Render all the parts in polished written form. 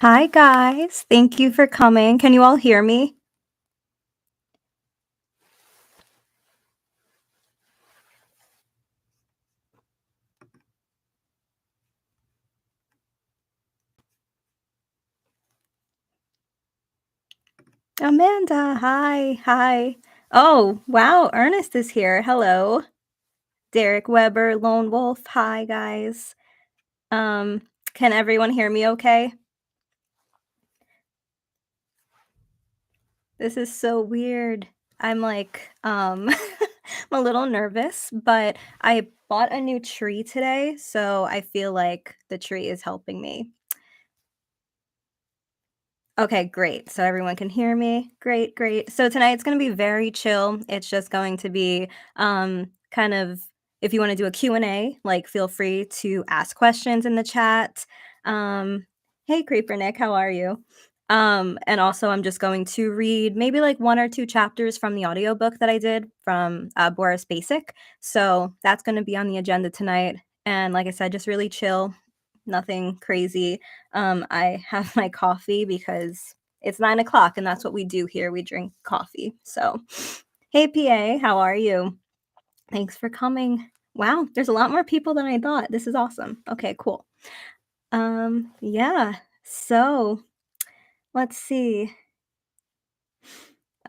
Hi, guys. Thank you for coming. Can you all hear me? Amanda, hi. Hi. Oh, wow. Ernest is here. Hello. Derek Weber, Lone Wolf. Hi, guys. Um, can everyone hear me okay? This is so weird. I'm like, I'm a little nervous, but I bought a new tree today, so I feel like the tree is helping me. Okay, great. So everyone can hear me. Great, great. So tonight's gonna be very chill. It's just going to be, kind of if you wanna do a Q&A, like, feel free to ask questions in the chat. Hey, Creeper Nick, how are you? And also I'm just going to read maybe, like, 1 or 2 chapters from the audiobook that I did from, Boris Bacic. So that's gonna be on the agenda tonight. And like I said, just really chill, nothing crazy. I have my coffee because it's 9 o'clock, and that's what we do here. We drink coffee. So, hey, PA, how are you? Thanks for coming. Wow, there's a lot more people than I thought. This is awesome. Okay, cool. Yeah. So let's see.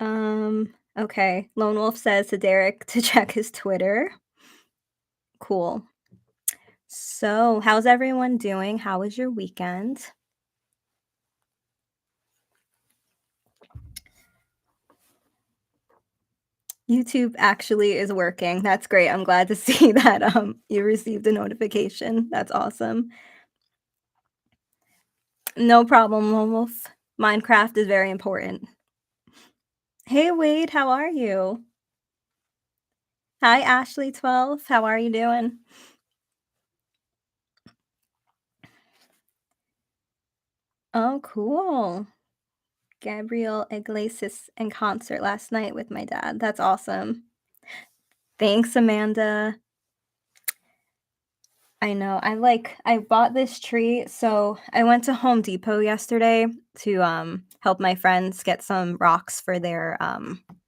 Okay. Lone Wolf says to Derek to check his Twitter. Cool. So, how's everyone doing? How was your weekend? YouTube actually is working. That's great. I'm glad to see that, you received a notification. That's awesome. No problem, Lone Wolf. Minecraft is very important. Hey, Wade, how are you? Hi, Ashley12. How are you doing? Oh, cool. Gabriel Iglesias in concert last night with my dad. That's awesome. Thanks, Amanda. I know. I bought this tree, so I went to Home Depot yesterday to help my friends get some rocks for their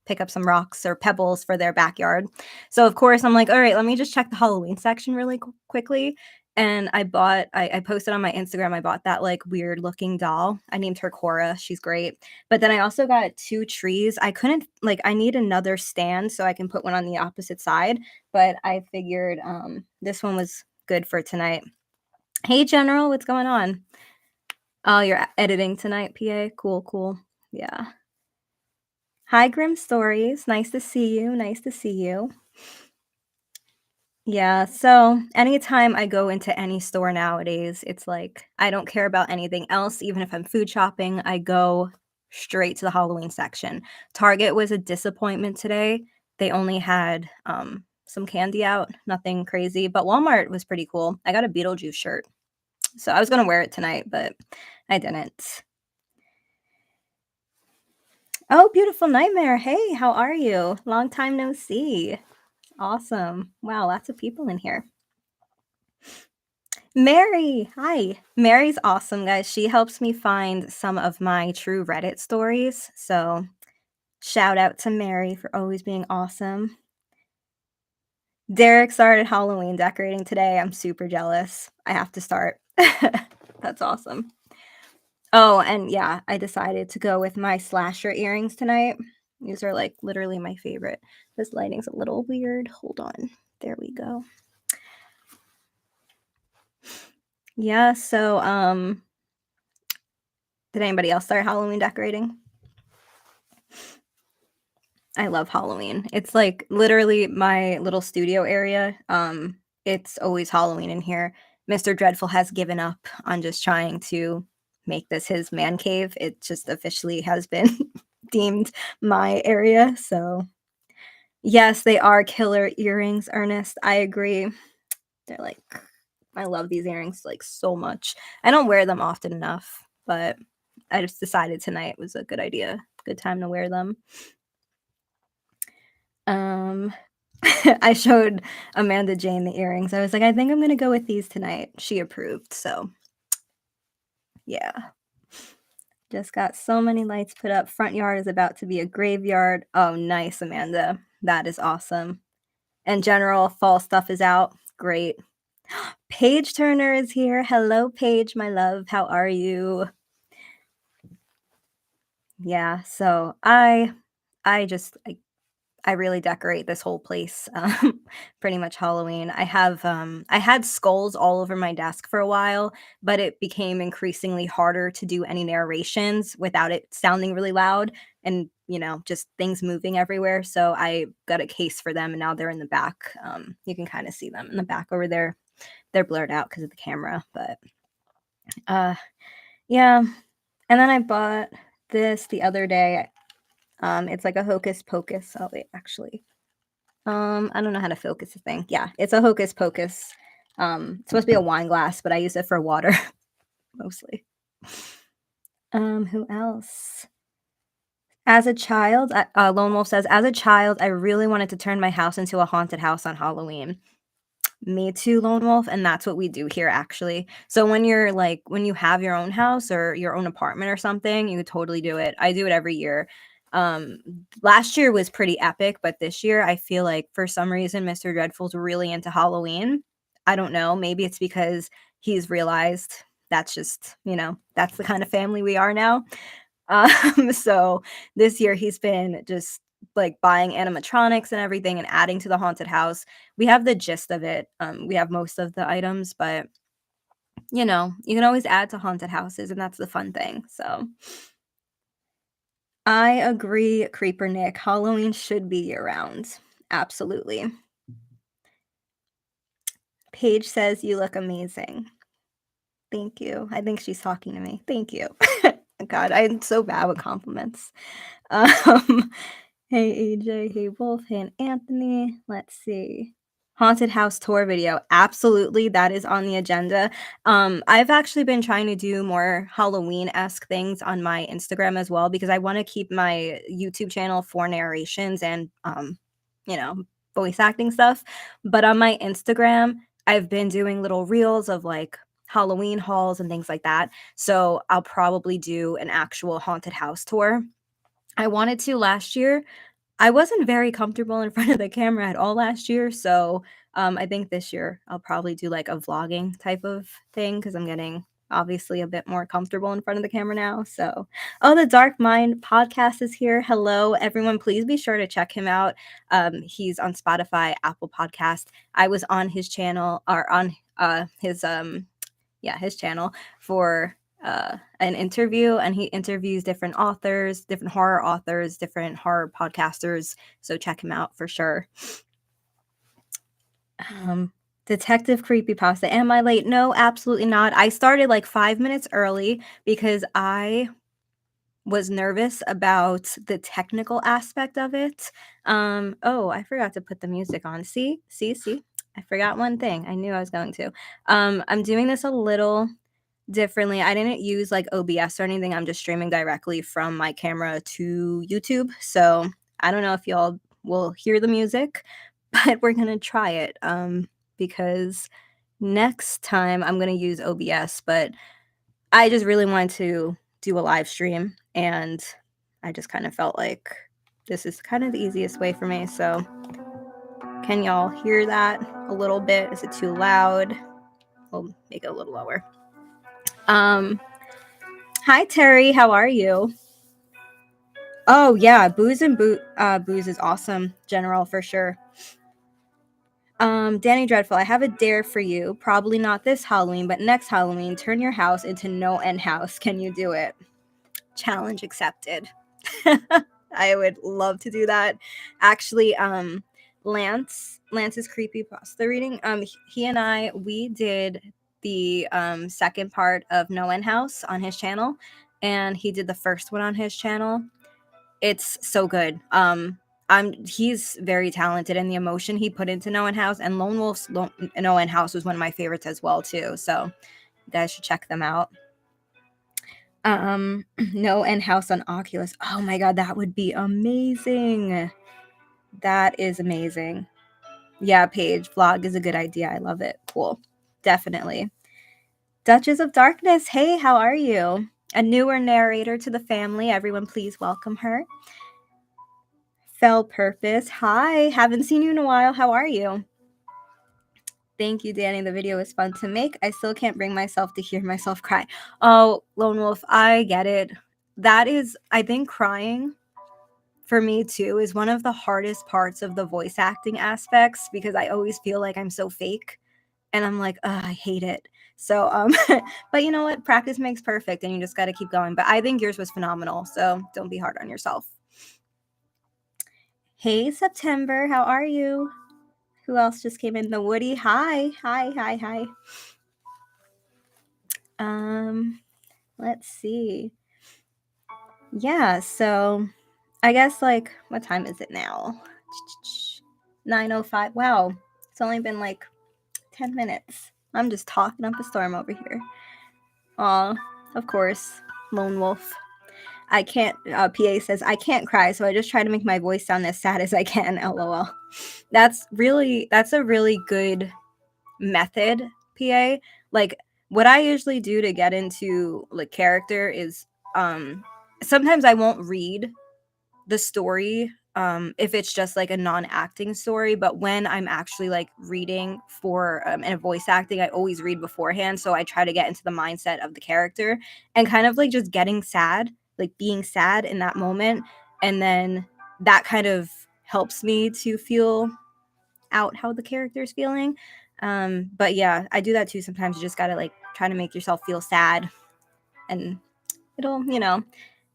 pick up some rocks or pebbles for their backyard. So of course I'm like, all right, let me just check the Halloween section really quickly. And I posted on my Instagram, I bought that like weird looking doll. I named her Cora. She's great. But then I also got two trees. I couldn't like I need another stand so I can put one on the opposite side. But I figured this one was good for tonight. Hey, General, what's going on? Oh, you're editing tonight, PA? Cool, cool. Yeah. Hi, Grim Stories. Nice to see you. Nice to see you. Yeah, so anytime I go into any store nowadays, it's like I don't care about anything else. Even if I'm food shopping, I go straight to the Halloween section. Target was a disappointment today. They only had some candy out, nothing crazy, but Walmart was pretty cool. I got a Beetlejuice shirt. So I was gonna wear it tonight, but I didn't. Oh, beautiful nightmare. Hey, how are you? Long time no see. Awesome. Wow, lots of people in here. Mary, hi. Mary's awesome, guys. She helps me find some of my true Reddit stories. So shout out to Mary for always being awesome. Derek started Halloween decorating today. I'm super jealous. I have to start. That's awesome. Oh, and yeah, I decided to go with my slasher earrings tonight. These are, like, literally my favorite. This lighting's a little weird. Hold on. There we go. Yeah, so, did anybody else start Halloween decorating? I love Halloween. It's, like, literally my little studio area. It's always Halloween in here. Mr. Dreadful has given up on just trying to make this his man cave. It just officially has been deemed my area, so yes, they are killer earrings, Ernest. I agree. They're like I love these earrings, like, so much. I don't wear them often enough, but I just decided tonight was a good idea, good time to wear them. Um, I showed Amanda Jane the earrings. I was like, "I think I'm gonna go with these tonight." She approved, so yeah. Just got so many lights put up. Front yard is about to be a graveyard. Oh, nice, Amanda. That is awesome. And general fall stuff is out. Great. Paige Turner is here. Hello, Paige, my love. How are you? Yeah, so I really decorate this whole place, pretty much Halloween. I had skulls all over my desk for a while, but it became increasingly harder to do any narrations without it sounding really loud and, just things moving everywhere. So I got a case for them and now they're in the back. You can kind of see them in the back over there. They're blurred out because of the camera, but uh yeah. And then I bought this the other day. It's like a hocus pocus. Oh wait, actually. I don't know how to focus the thing. Yeah, it's a hocus pocus. It's supposed to be a wine glass, but I use it for water mostly. Who else? As a child, Lone Wolf says, as a child, I really wanted to turn my house into a haunted house on Halloween. Me too, Lone Wolf, and that's what we do here actually. So when you have your own house or your own apartment or something, you could totally do it. I do it every year. Um, Last year was pretty epic, but this year I feel like for some reason Mr. Dreadful's really into Halloween. I don't know, maybe it's because he's realized that's just, that's the kind of family we are now. So this year he's been just like buying animatronics and everything and adding to the haunted house. We have the gist of it. We have most of the items, but you can always add to haunted houses, and that's the fun thing. So I agree, Creeper Nick. Halloween should be year round. Absolutely. Paige says you look amazing. Thank you. I think she's talking to me. Thank you. God, I'm so bad with compliments. Um, hey AJ, hey Wolf, hey Anthony. Let's see. Haunted house tour video. Absolutely, that is on the agenda. I've actually been trying to do more Halloween-esque things on my Instagram as well because I want to keep my YouTube channel for narrations and you know, voice acting stuff. But on my Instagram, I've been doing little reels of like Halloween hauls and things like that. So I'll probably do an actual haunted house tour. I wanted to last year. I wasn't very comfortable in front of the camera at all last year, so, I think this year I'll probably do, like, a vlogging type of thing because 'cause I'm getting obviously a bit more comfortable in front of the camera now, so oh, the Dark Mind podcast is here. Hello, everyone, please be sure to check him out. He's on Spotify, Apple Podcast. I was on his channel or on, his channel for an interview, and he interviews different authors, different horror authors, different horror podcasters. So check him out for sure. Detective Creepypasta. Am I late? No, absolutely not. I started like 5 minutes early because I was nervous about the technical aspect of it. Oh, I forgot to put the music on. See. I forgot one thing. I knew I was going to. I'm doing this a little differently. I didn't use like OBS or anything. I'm just streaming directly from my camera to YouTube. So I don't know if y'all will hear the music, but we're gonna try it. Because next time I'm gonna use OBS, but I just really wanted to do a live stream and I just kind of felt like this is kind of the easiest way for me. So can y'all hear that a little bit? Is it too loud? We'll make it a little lower. Hi Terry, how are you? Oh yeah, booze is awesome, General, for sure. Danie Dreadful, I have a dare for you. Probably not this Halloween, but next Halloween, turn your house into no end house. Can you do it? Challenge accepted. I would love to do that. Actually, Lance's creepy pasta reading. He and we did the second part of No End House on his channel, and he did the first one on his channel. It's so good. He's very talented, and the emotion he put into No End House and Lone Wolf's No End House was one of my favorites as well too. So you guys should check them out. No End House on Oculus. Oh my god, that would be amazing. That is amazing. Yeah, Paige, vlog is a good idea. I love it. Cool. Definitely. Duchess of Darkness. Hey, how are you? a newer narrator to the family. Everyone, please welcome her. Fell Purpose. Hi, haven't seen you in a while. How are you? Thank you, Danie. The video was fun to make. I still can't bring myself to hear myself cry. Oh, Lone Wolf, I get it. That is, I think crying for me too is one of the hardest parts of the voice acting aspects, because I always feel like I'm so fake and I'm like, I hate it. So, but you know what? Practice makes perfect and you just got to keep going. But I think yours was phenomenal. So don't be hard on yourself. Hey, September, how are you? Who else just came in? The Woody. Hi. Let's see. Yeah, so I guess, like, what time is it now? 9:05. Wow, it's only been like 10 minutes. I'm just talking up a storm over here. Aw, of course, Lone Wolf. I can't, PA says, I can't cry, so I just try to make my voice sound as sad as I can, lol. That's a really good method, PA. Like, what I usually do to get into, like, character is, sometimes I won't read the story, if it's just like a non-acting story, but when I'm actually like reading for and voice acting, I always read beforehand, so I try to get into the mindset of the character and kind of like just getting sad, like being sad in that moment, and then that kind of helps me to feel out how the character is feeling. But yeah, I do that too sometimes. You just gotta like try to make yourself feel sad, and it'll,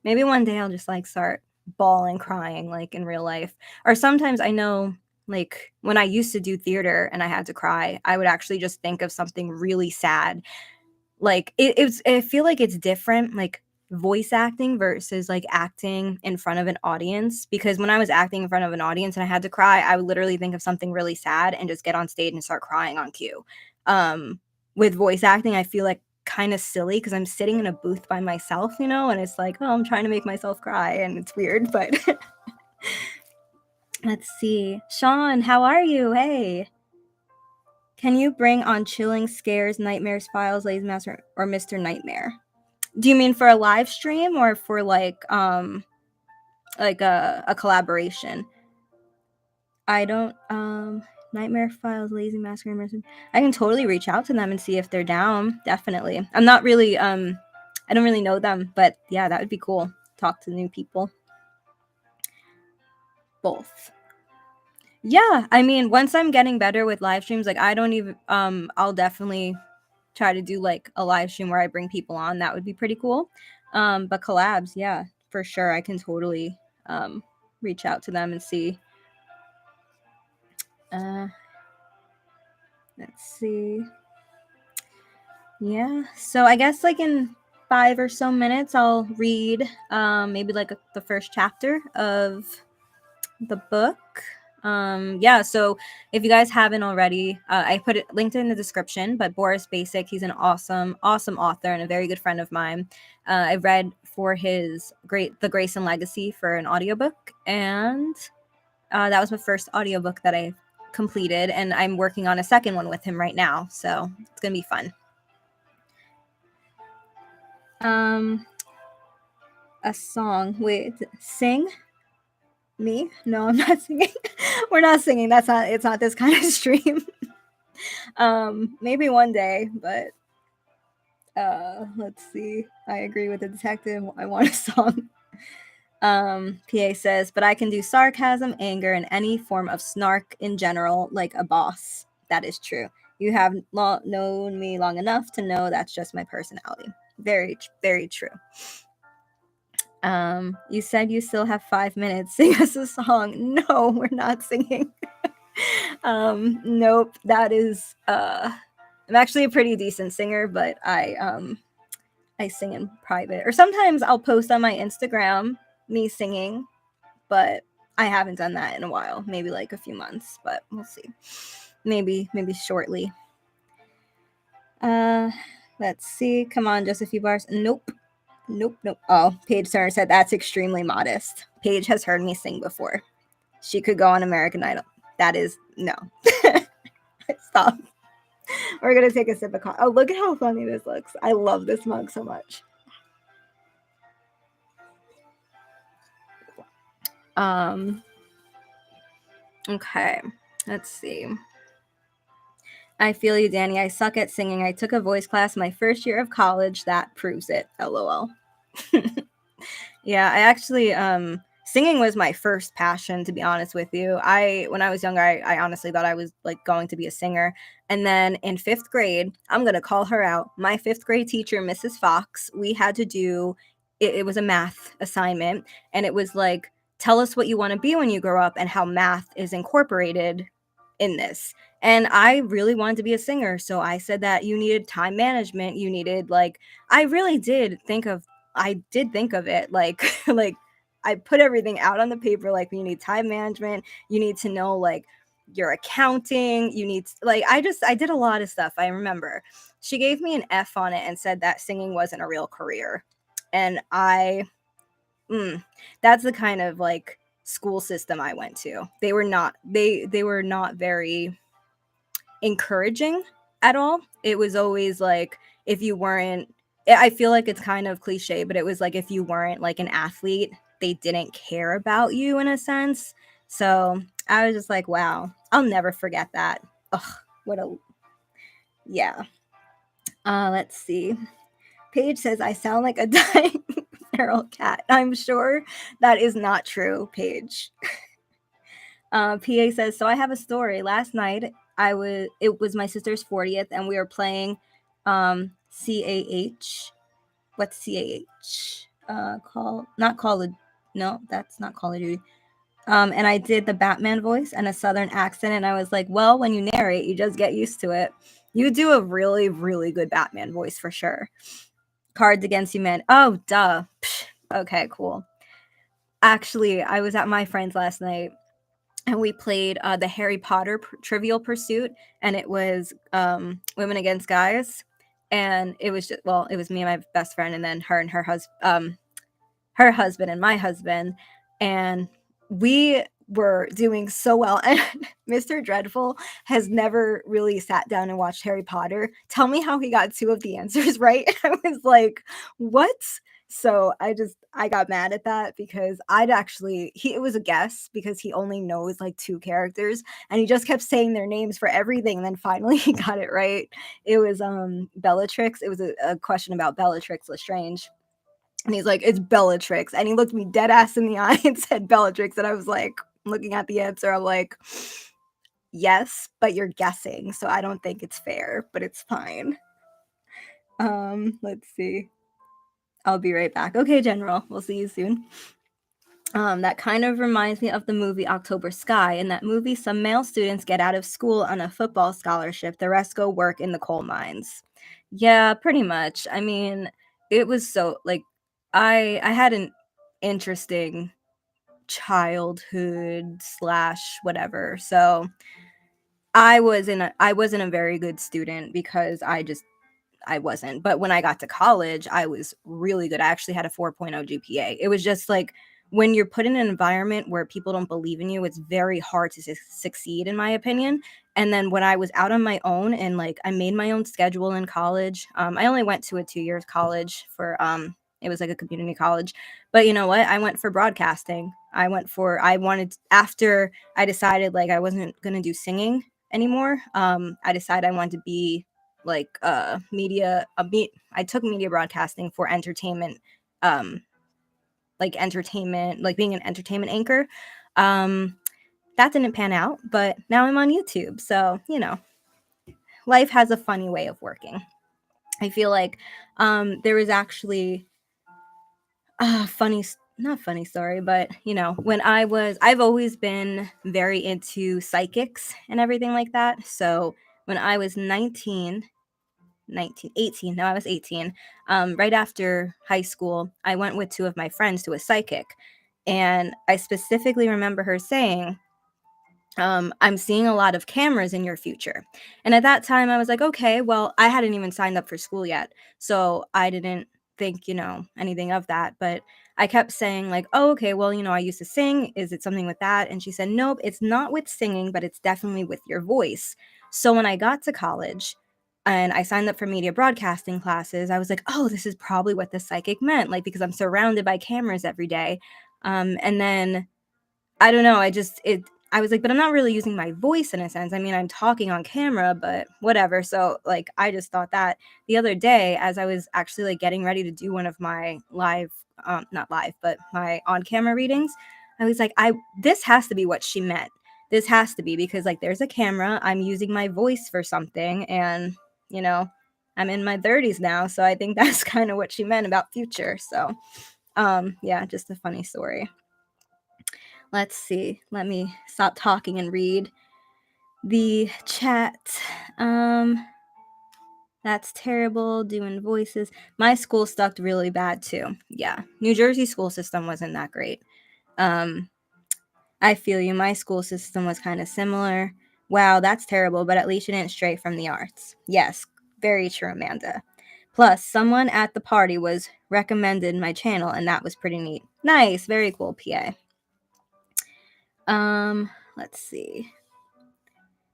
maybe one day I'll just like start bawling, crying like in real life. Or sometimes I know, like when I used to do theater and I had to cry, I would actually just think of something really sad. Like I feel like it's different, like voice acting versus like acting in front of an audience. Because when I was acting in front of an audience and I had to cry, I would literally think of something really sad and just get on stage and start crying on cue. With voice acting, I feel like kind of silly because I'm sitting in a booth by myself, and it's like, oh, I'm trying to make myself cry and it's weird, but let's see. Sean, how are you? Hey. Can you bring on chilling scares, nightmares, files, lazy master, or Mr. Nightmare? Do you mean for a live stream or for like a collaboration? I don't Nightmare Files, Lazy Master, I can totally reach out to them and see if they're down. Definitely. I'm not really I don't really know them, but yeah, that would be cool. Talk to new people. Both. Yeah, I mean, once I'm getting better with live streams, like I don't even I'll definitely try to do like a live stream where I bring people on. That would be pretty cool. But collabs, yeah, for sure. I can totally reach out to them and see. Let's see. Yeah, so I guess like in 5 or so minutes, I'll read maybe like the first chapter of the book. Yeah, so if you guys haven't already, I put it linked in the description, but Boris Bacic, he's an awesome author and a very good friend of mine. I read for the Grayson Legacy for an audiobook, and that was my first audiobook that I completed, and I'm working on a second one with him right now, so it's gonna be fun. A song. Wait, sing? Me? No, I'm not singing. We're not singing. It's not this kind of stream. Maybe one day, but let's see. I agree with the detective. I want a song. PA says, but I can do sarcasm, anger, and any form of snark in general, like a boss. That is true. You have known me long enough to know that's just my personality. Very, very true. You said you still have 5 minutes. Sing us a song. No, we're not singing. Nope. That is I'm actually a pretty decent singer, but I sing in private. Or sometimes I'll post on my Instagram me singing, but I haven't done that in a while. Maybe like a few months, but we'll see. Maybe shortly. Let's see. Come on, just a few bars. Nope. Oh, Paige Turner said that's extremely modest. Paige has heard me sing before. She could go on American Idol. That is no. Stop. We're gonna take a sip of coffee. Oh, look at how funny this looks. I love this mug so much. Okay, let's see. I feel you, Danie. I suck at singing. I took a voice class my first year of college. That proves it. LOL. Yeah, I actually singing was my first passion, to be honest with you. When I was younger, I honestly thought I was like going to be a singer. And then in 5th grade, I'm gonna call her out. My 5th grade teacher, Mrs. Fox, we had to do it was a math assignment, and it was like, tell us what you want to be when you grow up and how math is incorporated in this. And I really wanted to be a singer, so I said that you needed time management, you needed like I really did think of I did think of it like like I put everything out on the paper like you need time management, you need to know like your accounting, you need like I did a lot of stuff. I remember. She gave me an F on it and said that singing wasn't a real career. And that's the kind of like school system I went to. They were not very encouraging at all. It was always like if you weren't I feel like it's kind of cliche, but it was like if you weren't like an athlete, they didn't care about you in a sense. So I was just like, wow, I'll never forget that. Ugh, what a yeah. Let's see. Paige says I sound like a dying feral cat. I'm sure that is not true, Paige. PA says, so I have a story. Last night, it was my sister's 40th, and we were playing CAH. What's CAH? Not Call of, no, that's not Call of Duty. And I did the Batman voice and a Southern accent, and I was like, well, when you narrate, you just get used to it. You do a really, really good Batman voice for sure. Cards Against Humanity. Oh, duh. Psh, okay, cool. Actually, I was at my friend's last night and we played the Harry Potter Trivial Pursuit, and it was women against guys, and it was just it was me and my best friend, and then her and her husband and my husband, and we were doing so well. And Mr. Dreadful has never really sat down and watched Harry Potter. Tell me how he got 2 of the answers right. I was like, what? So I got mad at that because it was a guess because he only knows like 2 characters and he just kept saying their names for everything. And then finally he got it right. It was Bellatrix. It was a question about Bellatrix Lestrange. And he's like, it's Bellatrix. And he looked me dead ass in the eye and said Bellatrix. And I was like, looking at the answer, I'm like, yes, but you're guessing. So I don't think it's fair, but it's fine. Let's see. I'll be right back. Okay, General. We'll see you soon. That kind of reminds me of the movie October Sky. In that movie, some male students get out of school on a football scholarship. The rest go work in the coal mines. Yeah, pretty much. I mean, it was so like I had an interesting childhood slash whatever. So I wasn't a very good student because I wasn't. But when I got to college, I was really good. I actually had a 4.0 GPA. It was just like when you're put in an environment where people don't believe in you, it's very hard to succeed, in my opinion. And then when I was out on my own and like I made my own schedule in college, I only went to a 2 years college for it was like a community college. But you know what? I went for broadcasting. After I decided like I wasn't gonna do singing anymore. I decided I wanted to be like I took media broadcasting for entertainment, like being an entertainment anchor. That didn't pan out, but now I'm on YouTube, so life has a funny way of working. I feel like there was actually a funny, not funny story, but when I've always been very into psychics and everything like that. So when I was 18, no, I was 18. Right after high school, I went with 2 of my friends to a psychic. And I specifically remember her saying, I'm seeing a lot of cameras in your future. And at that time, I was like, okay, well, I hadn't even signed up for school yet. So I didn't think, anything of that. But I kept saying, like, oh, okay, well, I used to sing. Is it something with that? And she said, nope, it's not with singing, but it's definitely with your voice. So when I got to college, and I signed up for media broadcasting classes, I was like, oh, this is probably what the psychic meant, like, because I'm surrounded by cameras every day. And then I don't know, I was like, "But I'm not really using my voice in a sense. I mean, I'm talking on camera, but whatever." So, like, I just thought that the other day as I was actually, like, getting ready to do one of my live, not live, but my on-camera readings, I was like, "I this has to be what she meant. This has to be because, like, there's a camera, I'm using my voice for something, and, you know, I'm in my 30s now, so I think that's kinda what she meant about future." So, yeah, just a funny story. Let's see. Let me stop talking and read the chat. Um, that's terrible doing voices. My school sucked really bad too. Yeah. New Jersey school system wasn't that great. Um, I feel you. My school system was kind of similar. Wow, that's terrible, but at least you didn't stray from the arts. Yes, very true, Amanda. Plus, someone at the party was recommended my channel, and that was pretty neat. Nice, very cool, PA. Let's see.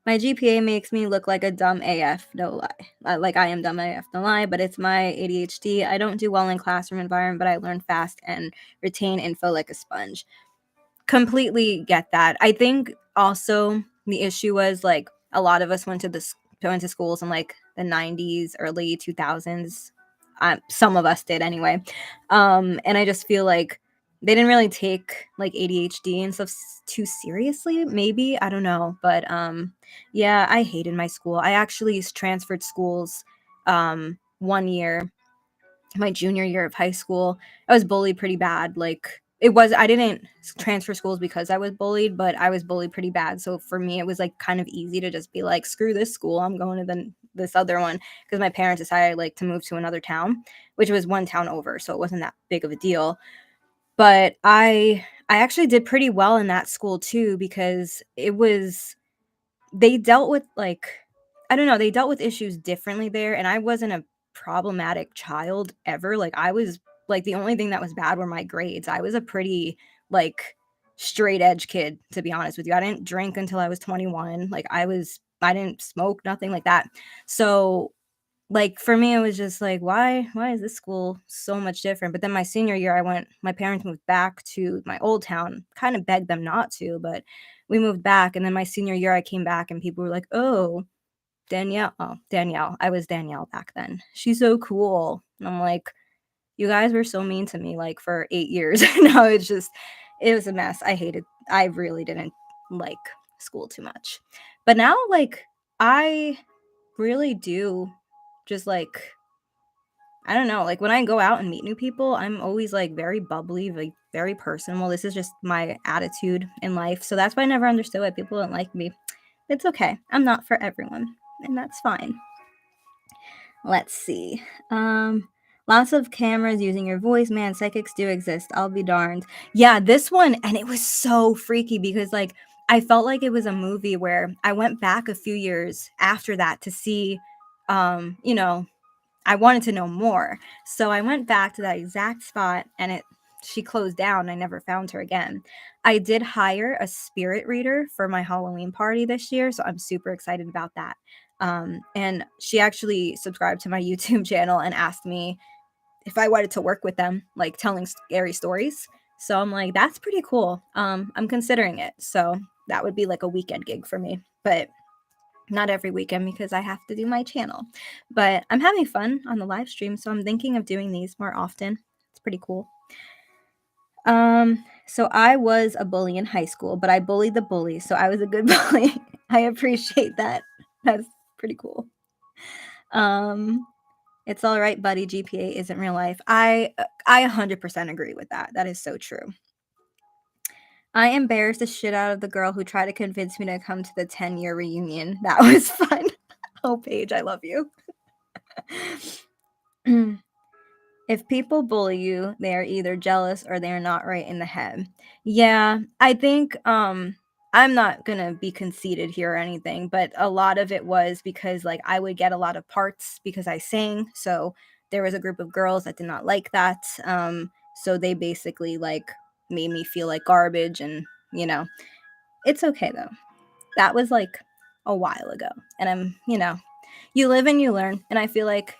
My GPA makes me look like a dumb AF, no lie. Like I am dumb AF, no lie, but it's my ADHD. I don't do well in classroom environment, but I learn fast and retain info like a sponge. Completely get that. I think also the issue was like a lot of us went to schools in like the 90s, early 2000s. Some of us did anyway. And I just feel like they didn't really take like ADHD and stuff too seriously. Maybe I don't know, but yeah, I hated my school. I actually transferred schools 1 year, my junior year of high school. I was bullied pretty bad. Like I didn't transfer schools because I was bullied, but I was bullied pretty bad. So for me, it was like kind of easy to just be like, screw this school, I'm going to this other one, because my parents decided like to move to another town, which was one town over, so it wasn't that big of a deal. But I actually did pretty well in that school too, because they dealt with like, I don't know, they dealt with issues differently there, and I wasn't a problematic child ever. Like I was like the only thing that was bad were my grades. I was a pretty like straight edge kid, to be honest with you. I didn't drink until I was 21. Like I didn't smoke, nothing like that. So like for me it was just like, why is this school so much different? But then my senior year, my parents moved back to my old town, kind of begged them not to, but we moved back. And then my senior year I came back and people were like, oh, Danielle, I was Danielle back then, she's so cool. And I'm like, you guys were so mean to me like for 8 years. Now it was a mess. I really didn't like school too much. But now like I really do just like, I don't know, like when I go out and meet new people, I'm always like very bubbly, like very personal. This is just my attitude in life. So that's why I never understood why people don't like me. It's okay. I'm not for everyone, and that's fine. Let's see. Lots of cameras using your voice. Man, psychics do exist. I'll be darned. Yeah, this one, and it was so freaky because like I felt like it was a movie where I went back a few years after that to see, you know, I wanted to know more. So I went back to that exact spot, and she closed down. I never found her again. I did hire a spirit reader for my Halloween party this year, so I'm super excited about that. And she actually subscribed to my YouTube channel and asked me if I wanted to work with them, like telling scary stories. So I'm like, that's pretty cool. I'm considering it. So that would be like a weekend gig for me. But not every weekend because I have to do my channel. But I'm having fun on the live stream, so I'm thinking of doing these more often. It's pretty cool. So I was a bully in high school, but I bullied the bullies, so I was a good bully. I appreciate that. That's pretty cool. It's all right, buddy. GPA isn't real life. I 100% agree with that. That is so true. I embarrassed the shit out of the girl who tried to convince me to come to the 10-year reunion. That was fun. Oh, Paige, I love you. If people bully you, they are either jealous or they are not right in the head. Yeah, I think I'm not going to be conceited here or anything, but a lot of it was because like I would get a lot of parts because I sang. So there was a group of girls that did not like that. So they basically like made me feel like garbage, and it's okay though. That was like a while ago. And you live and you learn, and I feel like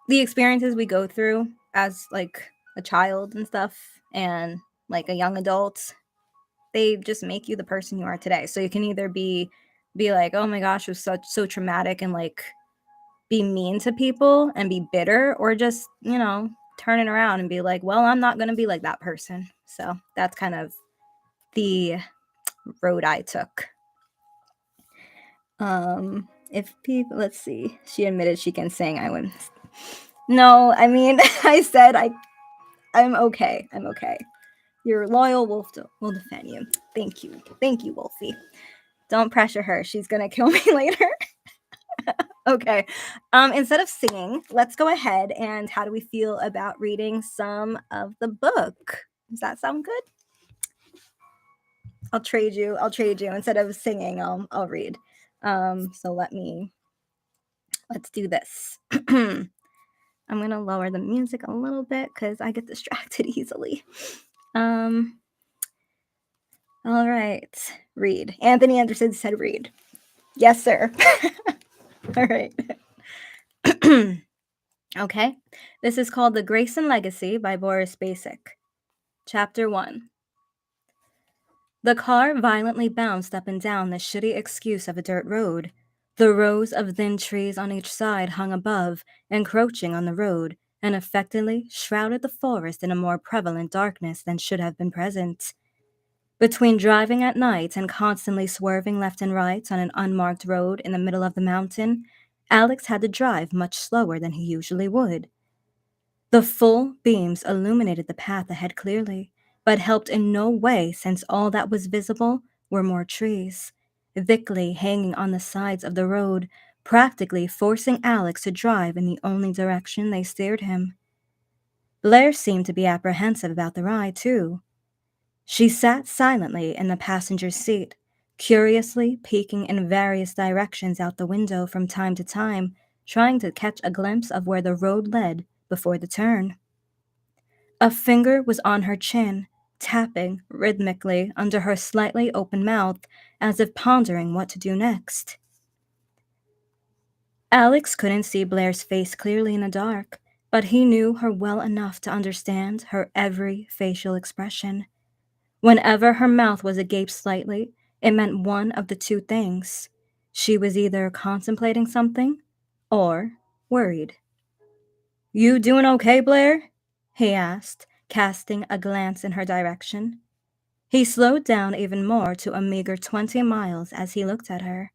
the experiences we go through as like a child and stuff and like a young adult, they just make you the person you are today. So you can either be like, oh my gosh, it was so traumatic, and like be mean to people and be bitter, or just, turn it around and be like, well, I'm not going to be like that person. So that's kind of the road I took. If people, let's see, she admitted she can sing. I wouldn't. No, I mean, I said I'm okay. I'm okay. Your loyal wolf will defend you. Thank you, Wolfie. Don't pressure her. She's gonna kill me later. Okay. Instead of singing, let's go ahead and how do we feel about reading some of the book? Does that sound good? I'll trade you. Instead of singing, I'll read. So let's do this. I'm gonna lower the music a little bit because I get distracted easily. All right. Read. Anthony Anderson said read. Yes, sir. All right. Okay. This is called The Grayson Legacy by Boris Bacic. Chapter 1. The car violently bounced up and down the shitty excuse of a dirt road. The rows of thin trees on each side hung above, encroaching on the road, and effectively shrouded the forest in a more prevalent darkness than should have been present. Between driving at night and constantly swerving left and right on an unmarked road in the middle of the mountain, Alex had to drive much slower than he usually would. The full beams illuminated the path ahead clearly, but helped in no way since all that was visible were more trees, thickly hanging on the sides of the road, practically forcing Alex to drive in the only direction they steered him. Blair seemed to be apprehensive about the ride, too. She sat silently in the passenger's seat, curiously peeking in various directions out the window from time to time, trying to catch a glimpse of where the road led before the turn. A finger was on her chin, tapping rhythmically under her slightly open mouth, as if pondering what to do next. Alex couldn't see Blair's face clearly in the dark, but he knew her well enough to understand her every facial expression. Whenever her mouth was agape slightly, it meant one of the two things. She was either contemplating something or worried. "You doing okay, Blair?" he asked, casting a glance in her direction. He slowed down even more to a meager 20 miles as he looked at her.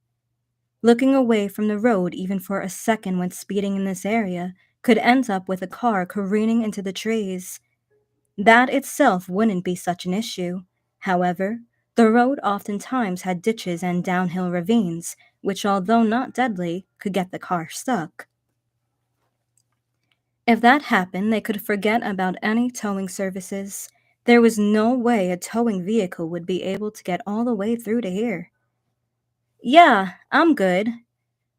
Looking away from the road even for a second when speeding in this area could end up with a car careening into the trees. That itself wouldn't be such an issue. However, the road oftentimes had ditches and downhill ravines, which, although not deadly, could get the car stuck. If that happened, they could forget about any towing services. There was no way a towing vehicle would be able to get all the way through to here. "Yeah, I'm good,"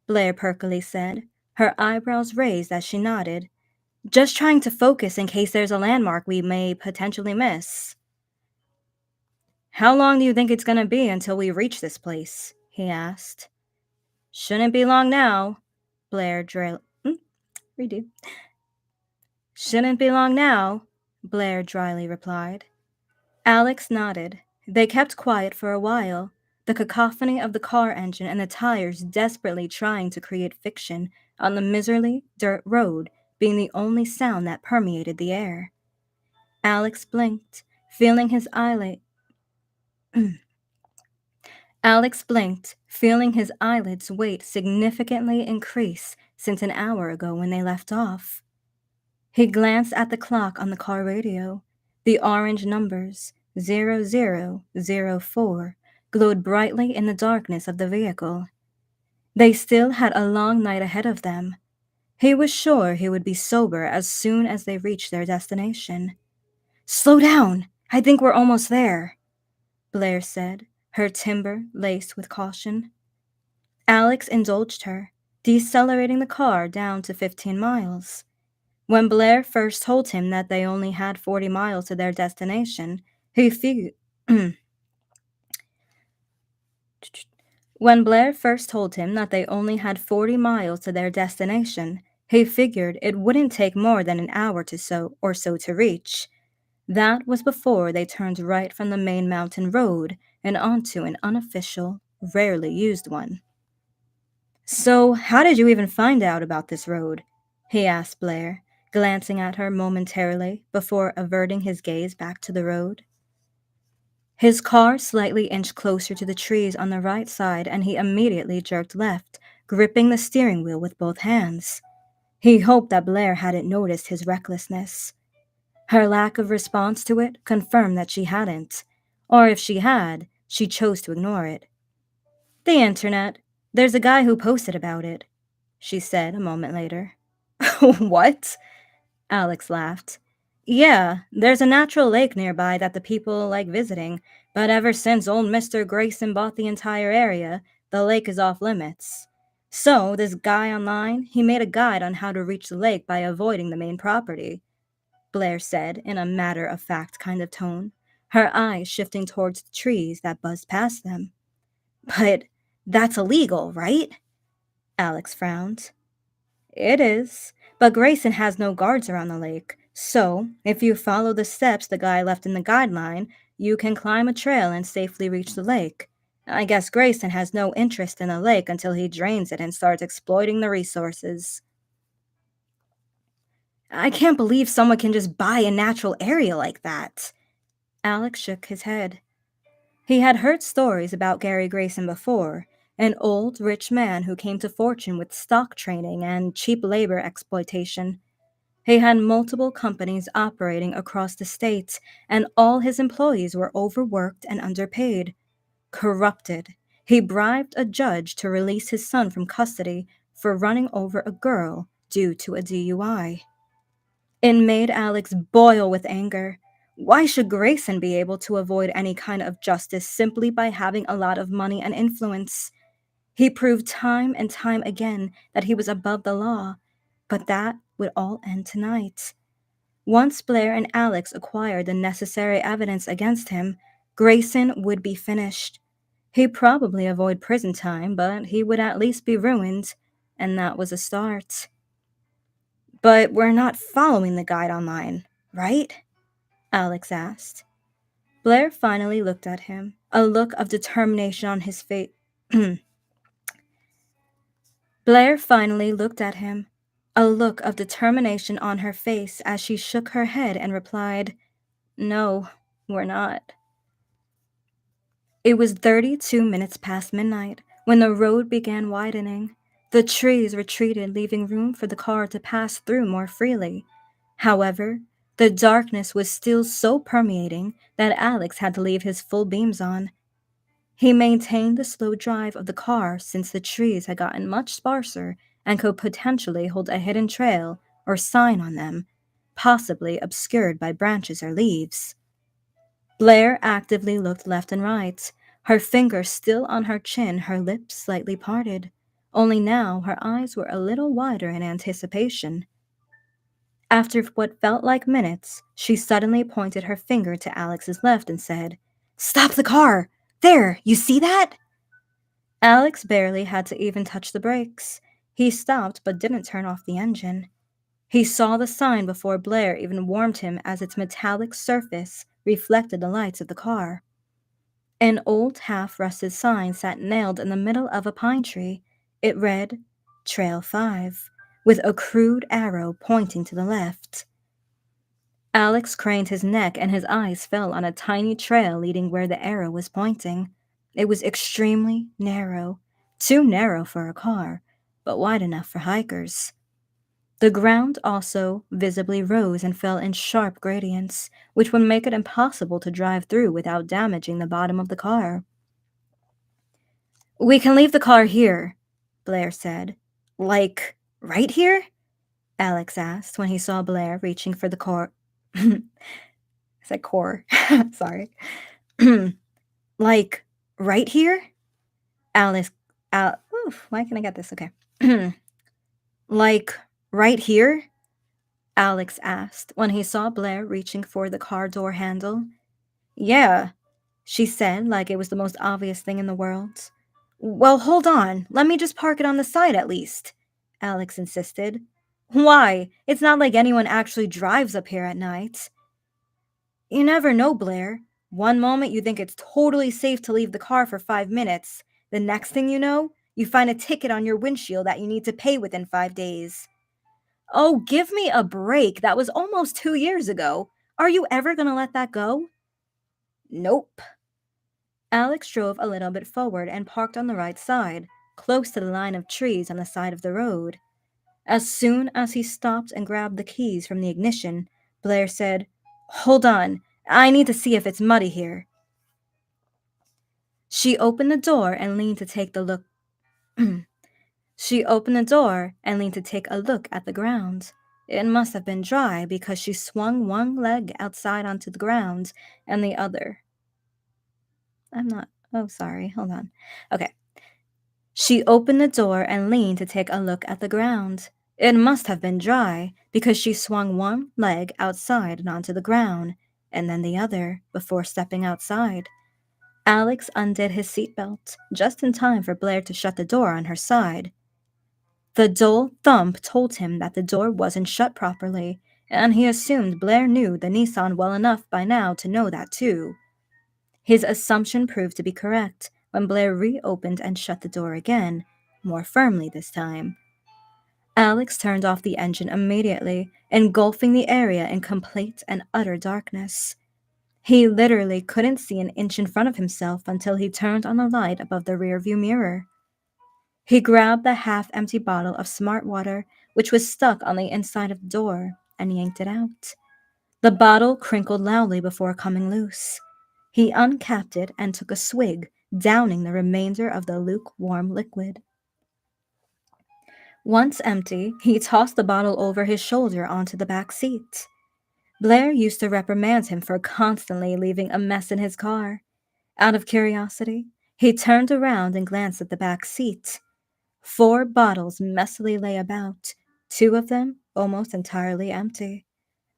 Blair perkily said, her eyebrows raised as she nodded. "Just trying to focus in case there's a landmark we may potentially miss." "How long do you think it's gonna be until we reach this place?" he asked. "Shouldn't be long now," Blair redo. "Shouldn't be long now," Blair dryly replied. Alex nodded. They kept quiet for a while, the cacophony of the car engine and the tires desperately trying to create fiction on the miserly dirt road being the only sound that permeated the air. Alex blinked, feeling his eyelids weight significantly increase since an hour ago when they left off. He glanced at the clock on the car radio. The orange numbers 0004 glowed brightly in the darkness of the vehicle. They still had a long night ahead of them. He was sure he would be sober as soon as they reached their destination. "Slow down! I think we're almost there," Blair said, her timbre laced with caution. Alex indulged her, decelerating the car down to 15 miles. When Blair first told him that they only had 40 miles to their destination, he figured it wouldn't take more than an hour or so to reach. That was before they turned right from the main mountain road and onto an unofficial, rarely used one. So, how did you even find out about this road? He asked Blair, glancing at her momentarily before averting his gaze back to the road. His car slightly inched closer to the trees on the right side, and he immediately jerked left, gripping the steering wheel with both hands. He hoped that Blair hadn't noticed his recklessness. Her lack of response to it confirmed that she hadn't, or if she had, she chose to ignore it. The internet. There's a guy who posted about it, she said a moment later. What? Alex laughed. Yeah, there's a natural lake nearby that the people like visiting, but ever since old Mr. Grayson bought the entire area, the lake is off limits. So, this guy online, he made a guide on how to reach the lake by avoiding the main property, Blair said in a matter-of-fact kind of tone, her eyes shifting towards the trees that buzzed past them. But that's illegal, right? Alex frowned. It is, but Grayson has no guards around the lake, so if you follow the steps the guy left in the guideline, you can climb a trail and safely reach the lake. I guess Grayson has no interest in the lake until he drains it and starts exploiting the resources. I can't believe someone can just buy a natural area like that. Alex shook his head. He had heard stories about Gary Grayson before, an old, rich man who came to fortune with stock trading and cheap labor exploitation. He had multiple companies operating across the states, and all his employees were overworked and underpaid. Corrupted. He bribed a judge to release his son from custody for running over a girl due to a DUI. It made Alex boil with anger. Why should Grayson be able to avoid any kind of justice simply by having a lot of money and influence? He proved time and time again that he was above the law, but that would all end tonight. Once Blair and Alex acquired the necessary evidence against him, Grayson would be finished. He'd probably avoid prison time, but he would at least be ruined, and that was a start. But we're not following the guide online, right? Alex asked. Blair finally looked at him, a look of determination on his face. Blair finally looked at him, a look of determination on her face as she shook her head and replied, No, we're not. It was 32 minutes past midnight when the road began widening. The trees retreated, leaving room for the car to pass through more freely. However, the darkness was still so permeating that Alex had to leave his full beams on. He maintained the slow drive of the car since the trees had gotten much sparser and could potentially hold a hidden trail or sign on them, possibly obscured by branches or leaves. Blair actively looked left and right, her fingers still on her chin, her lips slightly parted. Only now her eyes were a little wider in anticipation. After what felt like minutes, she suddenly pointed her finger to Alex's left and said, Stop the car! There, you see that? Alex barely had to even touch the brakes. He stopped but didn't turn off the engine. He saw the sign before Blair even warned him as its metallic surface reflected the lights of the car. An old half-rusted sign sat nailed in the middle of a pine tree. It read, Trail 5, with a crude arrow pointing to the left. Alex craned his neck and his eyes fell on a tiny trail leading where the arrow was pointing. It was extremely narrow, too narrow for a car, but wide enough for hikers. The ground also visibly rose and fell in sharp gradients, which would make it impossible to drive through without damaging the bottom of the car. We can leave the car here, Blair said. Like, right here? Alex asked when he saw Blair reaching for the car. I said core. Sorry. Like, right here? Alice, why can I get this? Okay. Like, right here? Alex asked when he saw Blair reaching for the car door handle. Yeah, she said like it was the most obvious thing in the world. Well, hold on. Let me just park it on the side at least, Alex insisted. Why? It's not like anyone actually drives up here at night. You never know, Blair. One moment you think it's totally safe to leave the car for 5 minutes. The next thing you know, you find a ticket on your windshield that you need to pay within 5 days. Oh, give me a break. That was almost 2 years ago. Are you ever going to let that go? Nope. Alex drove a little bit forward and parked on the right side, close to the line of trees on the side of the road. As soon as he stopped and grabbed the keys from the ignition, Blair said, "Hold on, I need to see if it's muddy here." She opened the door and leaned to take the look. She opened the door and leaned to take a look at the ground. It must have been dry because she swung one leg outside onto the ground and the other. Oh, sorry, hold on. Okay. She opened the door and leaned to take a look at the ground. It must have been dry because she swung one leg outside and onto the ground, and then the other before stepping outside. Alex undid his seatbelt just in time for Blair to shut the door on her side. The dull thump told him that the door wasn't shut properly, and he assumed Blair knew the Nissan well enough by now to know that too. His assumption proved to be correct when Blair reopened and shut the door again, more firmly this time. Alex turned off the engine immediately, engulfing the area in complete and utter darkness. He literally couldn't see an inch in front of himself until he turned on the light above the rearview mirror. He grabbed the half-empty bottle of smart water, which was stuck on the inside of the door, and yanked it out. The bottle crinkled loudly before coming loose. He uncapped it and took a swig, downing the remainder of the lukewarm liquid. Once empty, he tossed the bottle over his shoulder onto the back seat. Blair used to reprimand him for constantly leaving a mess in his car. Out of curiosity, he turned around and glanced at the back seat. 4 bottles messily lay about, 2 of them almost entirely empty.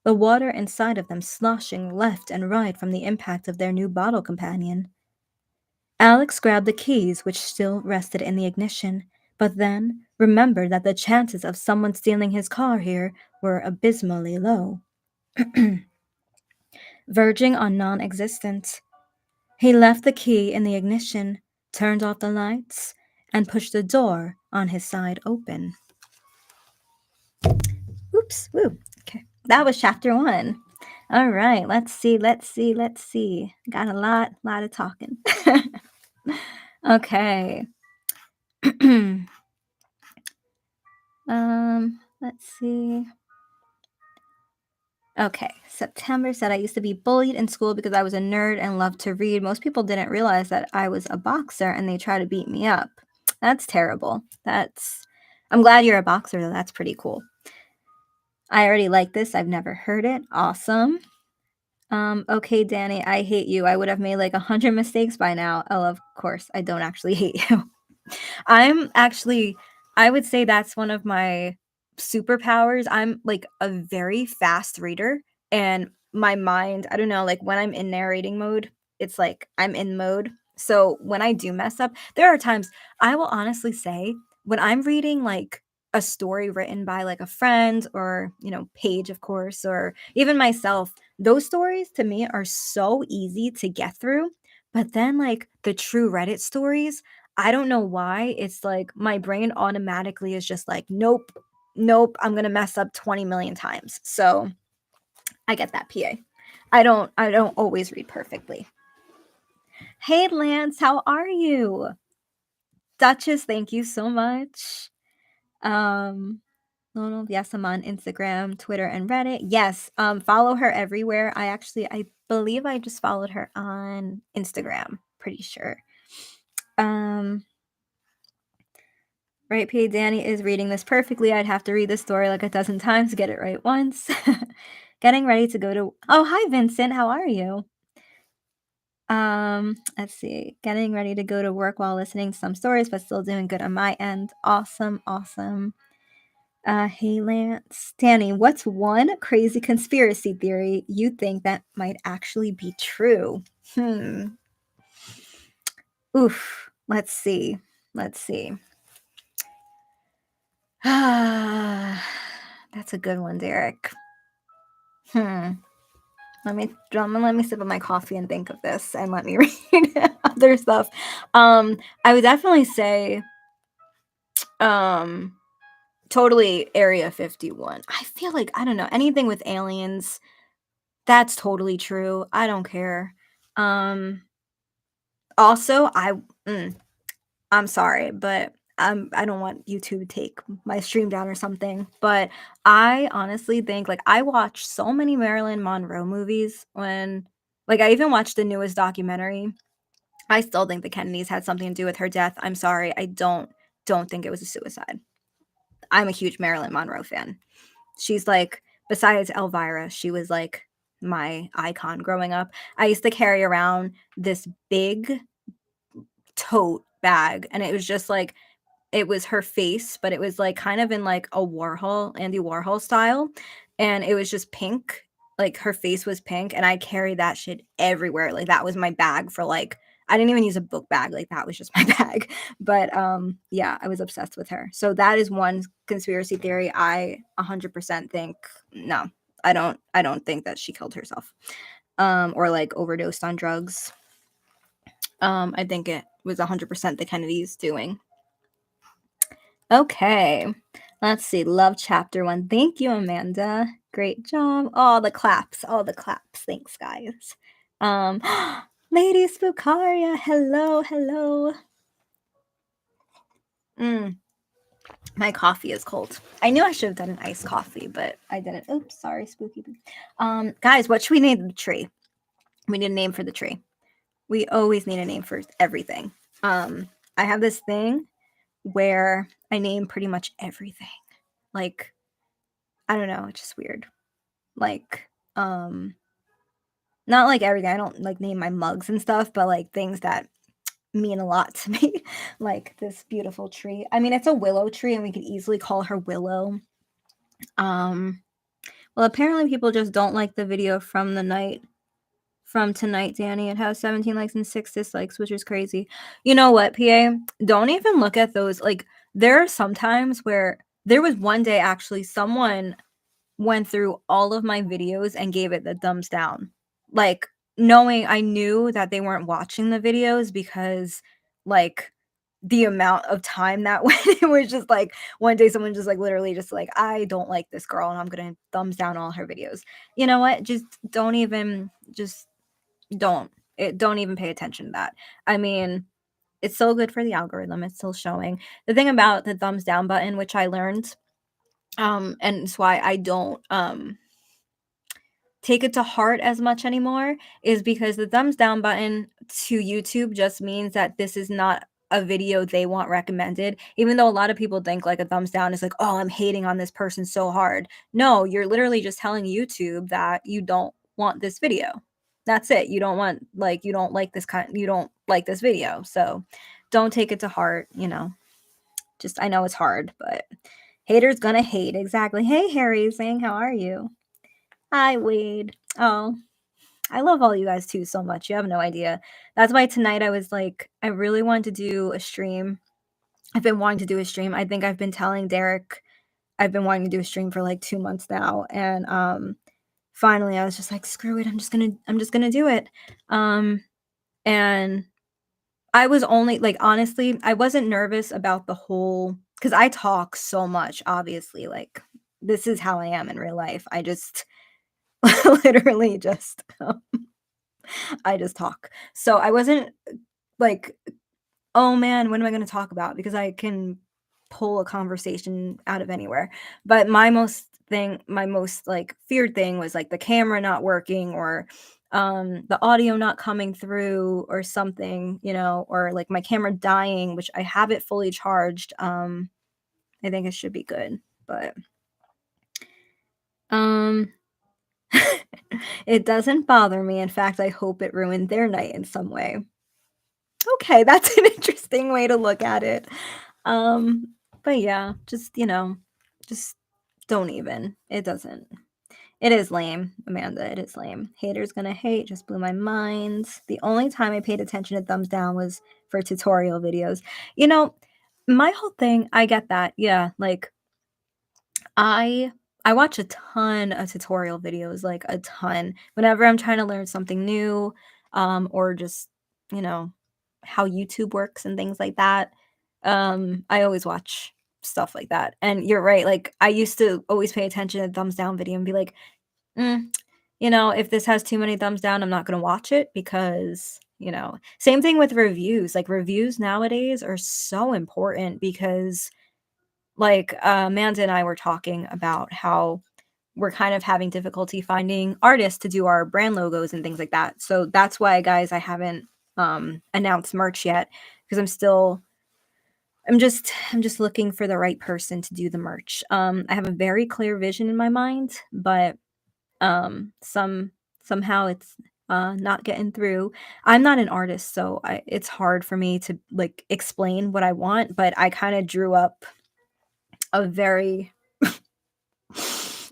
The water inside of them sloshing left and right from the impact of their new bottle companion. Alex grabbed the keys, which still rested in the ignition, but then remembered that the chances of someone stealing his car here were abysmally low, verging on non-existent. He left the key in the ignition, turned off the lights, and pushed the door on his side open. Oops, woo. Okay, that was chapter 1. All right, let's see. Got a lot of talking. Okay. Let's see. Okay, September said, "I used to be bullied in school because I was a nerd and loved to read. Most people didn't realize that I was a boxer and they tried to beat me up." That's terrible. I'm glad you're a boxer though. That's pretty cool. I already like this. I've never heard it. Awesome. Okay, Danie, I hate you. I would have made like 100 mistakes by now. Oh, of course, I don't actually hate you. I would say that's one of my superpowers. I'm like a very fast reader, and my mind, I don't know, like when I'm in narrating mode, it's like I'm in mode. So when I do mess up, there are times I will honestly say when I'm reading like a story written by like a friend or, Paige, of course, or even myself, those stories to me are so easy to get through. But then like the true Reddit stories, I don't know why. It's like my brain automatically is just like, nope, nope, I'm gonna mess up 20 million times. So I get that, PA. I don't always read perfectly. Hey Lance, how are you? Duchess, thank you so much. Donald, yes, I'm on Instagram, Twitter, and Reddit. Yes, follow her everywhere. I believe I just followed her on Instagram, pretty sure. Right, P. Danie is reading this perfectly. I'd have to read this story like a dozen times to get it right once. Getting ready to go to... Oh, hi, Vincent. How are you? Let's see. Getting ready to go to work while listening to some stories, but still doing good on my end. Awesome. Hey, Lance. Danie, what's one crazy conspiracy theory you think that might actually be true? Oof. Let's see. That's a good one, Derek. Let me sip of my coffee and think of this, and let me read other stuff. I would definitely say, um, totally Area 51. I feel like, I don't know, anything with aliens, that's totally true. I don't care. Um, also, mm, I'm sorry, but I don't want YouTube to take my stream down or something, but I honestly think, like, I watched so many Marilyn Monroe movies when, like, I even watched the newest documentary. I still think the Kennedys had something to do with her death. I'm sorry, I don't think it was a suicide. I'm a huge Marilyn Monroe fan. She's like, besides Elvira, she was like my icon growing up. I used to carry around this big tote bag, and it was just like, it was her face, but it was like kind of in like a Andy Warhol style, and it was just pink. Like, her face was pink, and I carried that shit everywhere. Like, that was my bag for, like, I didn't even use a book bag. Like, that was just my bag. But yeah, I was obsessed with her. So that is one conspiracy theory I 100% think. No, I don't think that she killed herself. Or like overdosed on drugs. I think it was 100% the Kennedys doing. Okay. Let's see. Love chapter 1. Thank you, Amanda. Great job. All the claps. All the claps. Thanks, guys. Lady Spookaria. Hello, hello. My coffee is cold. I knew I should have done an iced coffee, but I didn't. Oops, sorry, spooky. Guys, what should we name the tree? We need a name for the tree. We always need a name for everything. I have this thing where I name pretty much everything. Like, I don't know, it's just weird. Like, not like everything. I don't like name my mugs and stuff, but like things that mean a lot to me. Like this beautiful tree. I mean, it's a willow tree, and we could easily call her Willow. Well, apparently people just don't like the video from tonight, Danie. It has 17 likes and 6 dislikes, which is crazy. You know what, PA? Don't even look at those. Like, there are some times where there was one day actually someone went through all of my videos and gave it the thumbs down. Like, knowing I knew that they weren't watching the videos because, like, the amount of time that went, it was just like one day someone just like literally just like, I don't like this girl and I'm gonna thumbs down all her videos. You know what? Just don't even don't even pay attention to that. I mean, it's so good for the algorithm. It's still showing. The thing about the thumbs down button, which I learned, and it's why I don't take it to heart as much anymore, is because the thumbs down button to YouTube just means that this is not a video they want recommended. Even though a lot of people think like a thumbs down is like, oh, I'm hating on this person so hard. No, you're literally just telling YouTube that you don't want this video. That's it. You don't want, like, you don't like this video. So don't take it to heart, Just, I know it's hard, but haters gonna hate. Exactly. Hey, Harry, saying, how are you? Hi, Wade. Oh, I love all you guys too so much. You have no idea. That's why tonight I was like, I really wanted to do a stream. I've been wanting to do a stream. I think I've been telling Derek I've been wanting to do a stream for like 2 months now. And finally I was just like, screw it. I'm just gonna do it. And I was only like, honestly, I wasn't nervous about the whole, because I talk so much, obviously. Like, this is how I am in real life. I just literally just I just talk. So I wasn't like, oh man, what am I going to talk about? Because I can pull a conversation out of anywhere. But my most like feared thing was like the camera not working, or the audio not coming through or something, or like my camera dying, which I have it fully charged. I think it should be good, but um it doesn't bother me. In fact, I hope it ruined their night in some way. Okay, that's an interesting way to look at it. Um, but yeah, just don't even. It is lame, Amanda. It is lame. Haters gonna hate just blew my mind. The only time I paid attention to thumbs down was for tutorial videos. My whole thing, I get that. Yeah, like I I watch a ton of tutorial videos, like, a ton. Whenever I'm trying to learn something new, or just, you know, how YouTube works and things like that, I always watch stuff like that, and you're right, like, I used to always pay attention to thumbs down video and be like, "Mm, if this has too many thumbs down, I'm not gonna watch it because," same thing with reviews, like, reviews nowadays are so important because, like, Amanda and I were talking about how we're kind of having difficulty finding artists to do our brand logos and things like that. So that's why, guys, I haven't announced merch yet because I'm just looking for the right person to do the merch. I have a very clear vision in my mind, but somehow it's not getting through. I'm not an artist, so it's hard for me to like explain what I want, but I kind of drew up a very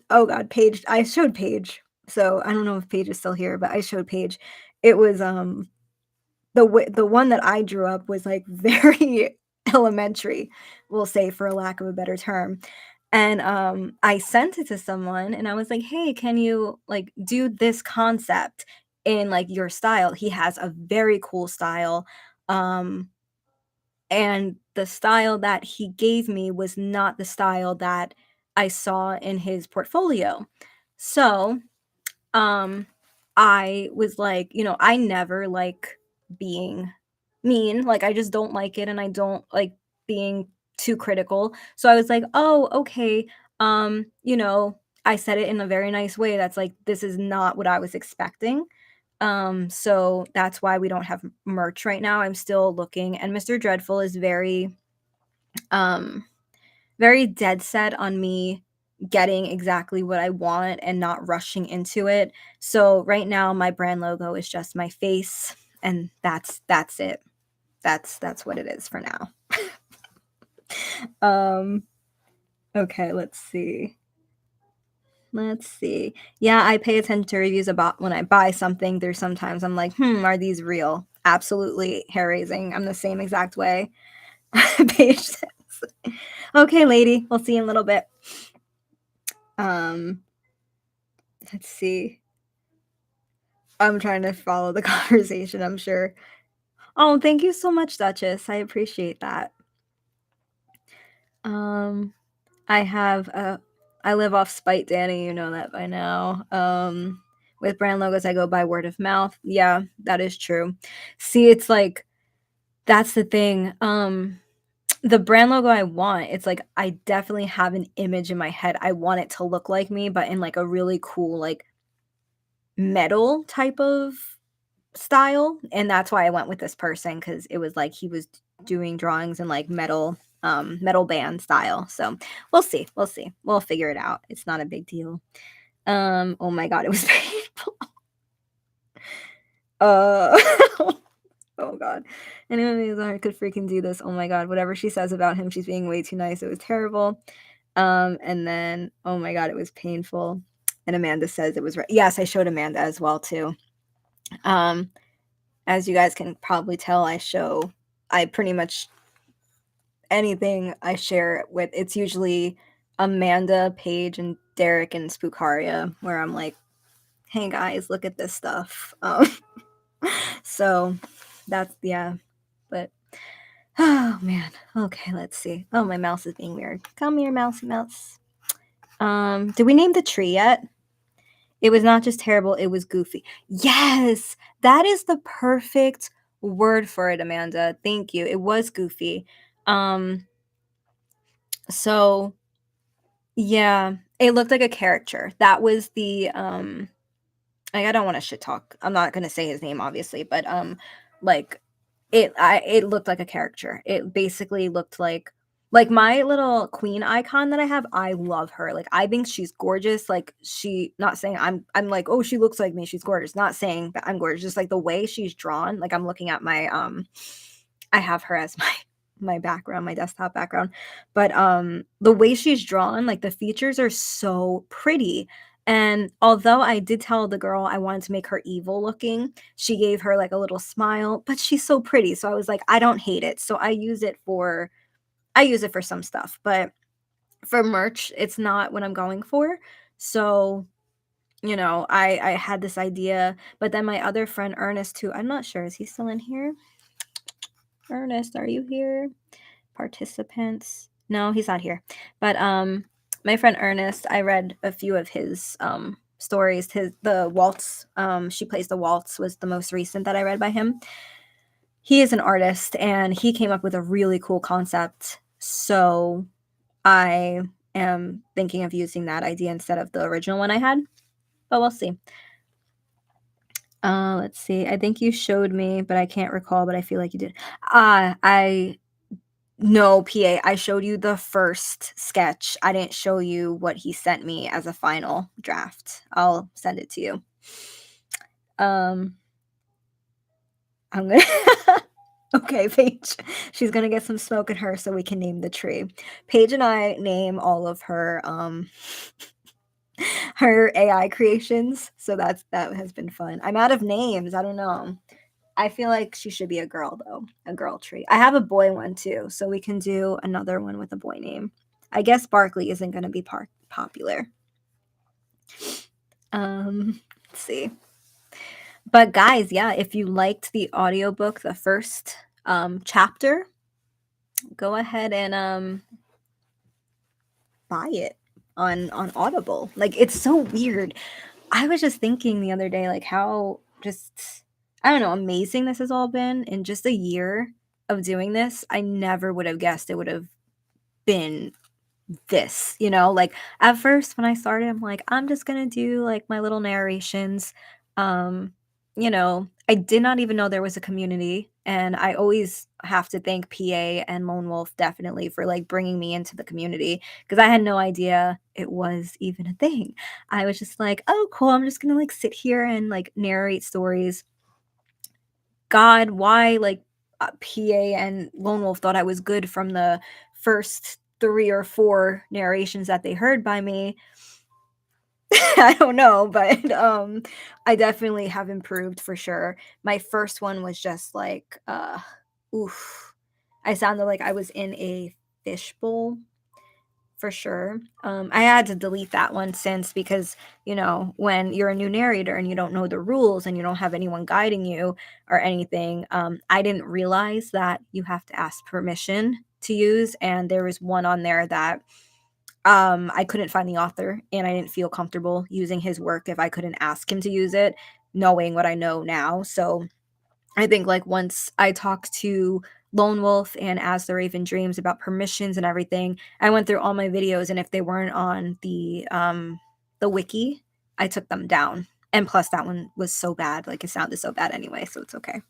oh god, Paige. I showed Paige. So, I don't know if Paige is still here, but I showed Paige. It was, the one that I drew up was, like, very elementary, we'll say, for a lack of a better term, and, I sent it to someone, and I was like, "Hey, can you, like, do this concept in, like, your style?" He has a very cool style, um and the style that he gave me was not the style that I saw in his portfolio. So, um, I was like, I never like being mean, like, I just don't like it, and I don't like being too critical. So I was like, "Oh, okay." I said it in a very nice way that's like, "This is not what I was expecting." So that's why we don't have merch right now. I'm still looking, and Mr. Dreadful is um, very dead set on me getting exactly what I want and not rushing into it. So right now my brand logo is just my face, and that's it. That's what it is for now. Um, okay, let's see. Let's see. Yeah, I pay attention to reviews about when I buy something. There's sometimes I'm like, are these real? Absolutely hair raising. I'm the same exact way. Paige says, okay, lady, we'll see you in a little bit. Um, let's see. I'm trying to follow the conversation, I'm sure. Oh, thank you so much, Duchess. I appreciate that. Um, I have I live off spite, Danie, you know that by now. With brand logos, I go by word of mouth. Yeah, that is true. See, it's like that's the thing. The brand logo I want, it's like I definitely have an image in my head. I want it to look like me, but in like a really cool, like metal type of style, and that's why I went with this person because it was like he was doing drawings in like metal band style. So we'll see. We'll see. We'll figure it out. It's not a big deal. Oh my god, it was painful. Uh oh god. Anyone who's on could freaking do this. Oh my god, whatever she says about him, she's being way too nice. It was terrible. And then oh my god, it was painful. And Amanda says it was right. Yes, I showed Amanda as well too. Um, as you guys can probably tell, I pretty much anything I share with it's usually Amanda, Paige, and Derek and Spookaria, where I'm like, "Hey guys, look at this stuff." So that's yeah, but oh man. Okay, let's see. Oh, my mouse is being weird. Come here, mousey mouse. Did we name the tree yet? It was not just terrible, it was goofy. Yes, that is the perfect word for it, Amanda. Thank you. It was goofy. Um, so yeah, it looked like a character. That was like, I don't wanna shit talk. I'm not gonna say his name, obviously, but, like, it looked like a character. It basically looked like my little queen icon that I have, I love her. Like, I think she's gorgeous. Like, not saying I'm like, "Oh, she looks like me, she's gorgeous." Not saying that I'm gorgeous, just, like, the way she's drawn, like, I'm looking at I have her as my background, my desktop background, but, the way she's drawn, like, the features are so pretty, and although I did tell the girl I wanted to make her evil looking, she gave her, like, a little smile, but she's so pretty, so I was like, "I don't hate it." So I use it for some stuff, but for merch, it's not what I'm going for. So, I had this idea, but then my other friend Ernest, who I'm not sure, is he still in here? Ernest, are you here? Participants? No, he's not here. But my friend Ernest, I read a few of his stories. The waltz, she plays the waltz was the most recent that I read by him. He is an artist and he came up with a really cool concept. So I am thinking of using that idea instead of the original one I had, but we'll see. Let's see. I think you showed me, but I can't recall, but I feel like you did. No, PA, I showed you the first sketch. I didn't show you what he sent me as a final draft. I'll send it to you. I'm gonna Okay, Paige. She's gonna get some smoke in her so we can name the tree. Paige and I name all of her her AI creations, so that has been fun. I'm out of names. I don't know. I feel like she should be a girl though, a girl tree. I have a boy one too, so we can do another one with a boy name. I guess Barkley isn't going to be popular. Let's see. But guys, yeah, if you liked the audiobook, the first chapter, go ahead and buy it on Audible. Like, it's so weird. I was just thinking the other day, like, how just, I don't know, amazing this has all been in just a year of doing this. I never would have guessed it would have been this, like at first when I started, I'm like, I'm just gonna do like my little narrations. I did not even know there was a community, and I always have to thank PA and Lone Wolf definitely for like bringing me into the community because I had no idea it was even a thing. I was just like, oh cool, I'm just gonna like sit here and like narrate stories. God, why like PA and Lone Wolf thought I was good from the first 3 or 4 narrations that they heard by me. I don't know, but I definitely have improved for sure. My first one was just like oof. I sounded like I was in a fishbowl for sure. I had to delete that one since because, when you're a new narrator and you don't know the rules and you don't have anyone guiding you or anything, I didn't realize that you have to ask permission to use. And there was one on there that I couldn't find the author and I didn't feel comfortable using his work if I couldn't ask him to use it, knowing what I know now. So I think like once I talked to Lone Wolf and As the Raven Dreams about permissions and everything, I went through all my videos, and if they weren't on the wiki, I took them down. And plus that one was so bad, like it sounded so bad anyway, so it's okay.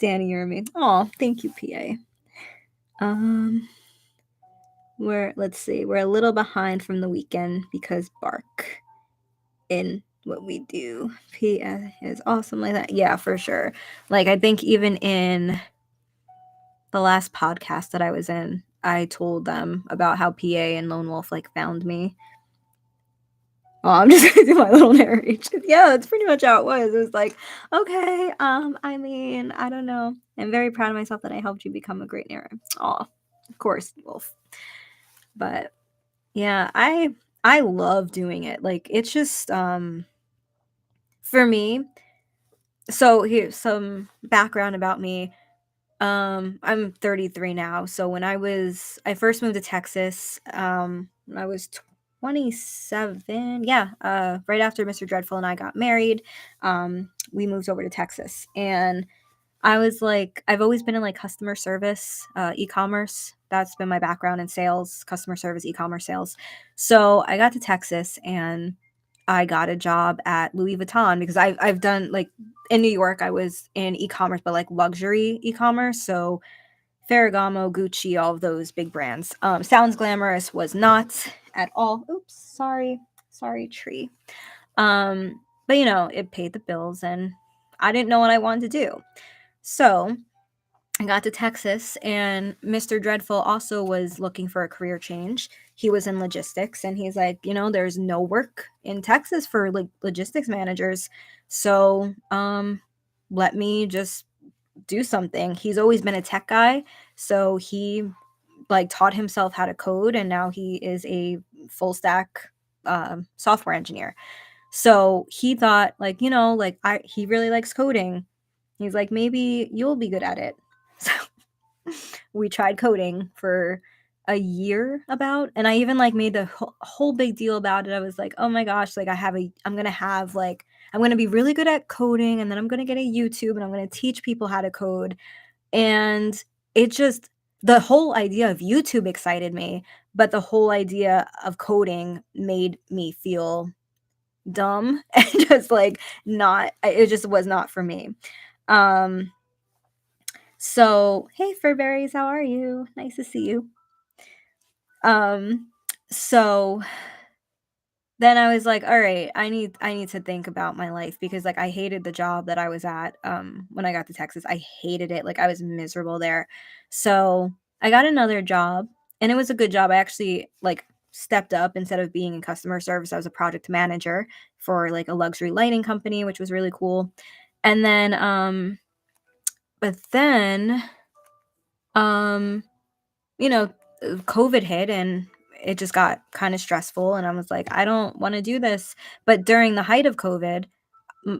Danie, you're me. Oh, thank you, PA. Let's see, we're a little behind from the weekend because Bark in what we do. PA is awesome like that. Yeah, for sure. Like I think even in the last podcast that I was in, I told them about how PA and Lone Wolf like found me. Oh, I'm just gonna do my little narration. Yeah, that's pretty much how it was. It was like, okay, I mean, I don't know. I'm very proud of myself that I helped you become a great narrator. Oh, of course, Wolf. But yeah, I love doing it. Like it's just for me. So here's some background about me. I'm 33 now. So when I first moved to Texas, when I was 27. Yeah, right after Mr. Dreadful and I got married, we moved over to Texas. And I was like, I've always been in like customer service, e-commerce. That's been my background in sales, customer service, e-commerce sales. So I got to Texas and I got a job at Louis Vuitton because I've done like in New York, I was in e-commerce, but like luxury e-commerce. So Ferragamo, Gucci, all of those big brands. Sounds glamorous, was not at all. Oops, sorry, tree. But it paid the bills and I didn't know what I wanted to do. So I got to Texas, and Mr. Dreadful also was looking for a career change. He was in logistics, and he's like, there's no work in Texas for logistics managers. So let me just do something. He's always been a tech guy, so he like taught himself how to code, and now he is a full stack software engineer. So he thought, like, like he really likes coding. He's like, maybe you'll be good at it. So we tried coding for a year about, and I even like made the whole big deal about it. I was like, oh my gosh, like I'm gonna have like, I'm gonna be really good at coding, and then I'm gonna get a YouTube and I'm gonna teach people how to code. And it just, the whole idea of YouTube excited me, but the whole idea of coding made me feel dumb and just like not, it just was not for me. Um so hey Furberries, how are you? Nice to see you. So then I was like, all right, I need to think about my life, because like I hated the job that I was at when I got to Texas. I hated it. Like I was miserable there. So I got another job, and it was a good job. I actually like stepped up. Instead of being in customer service, I was a project manager for like a luxury lighting company, which was really cool. And then but then um you know, COVID hit, and it just got kind of stressful, and I was like, I don't want to do this. But during the height of COVID,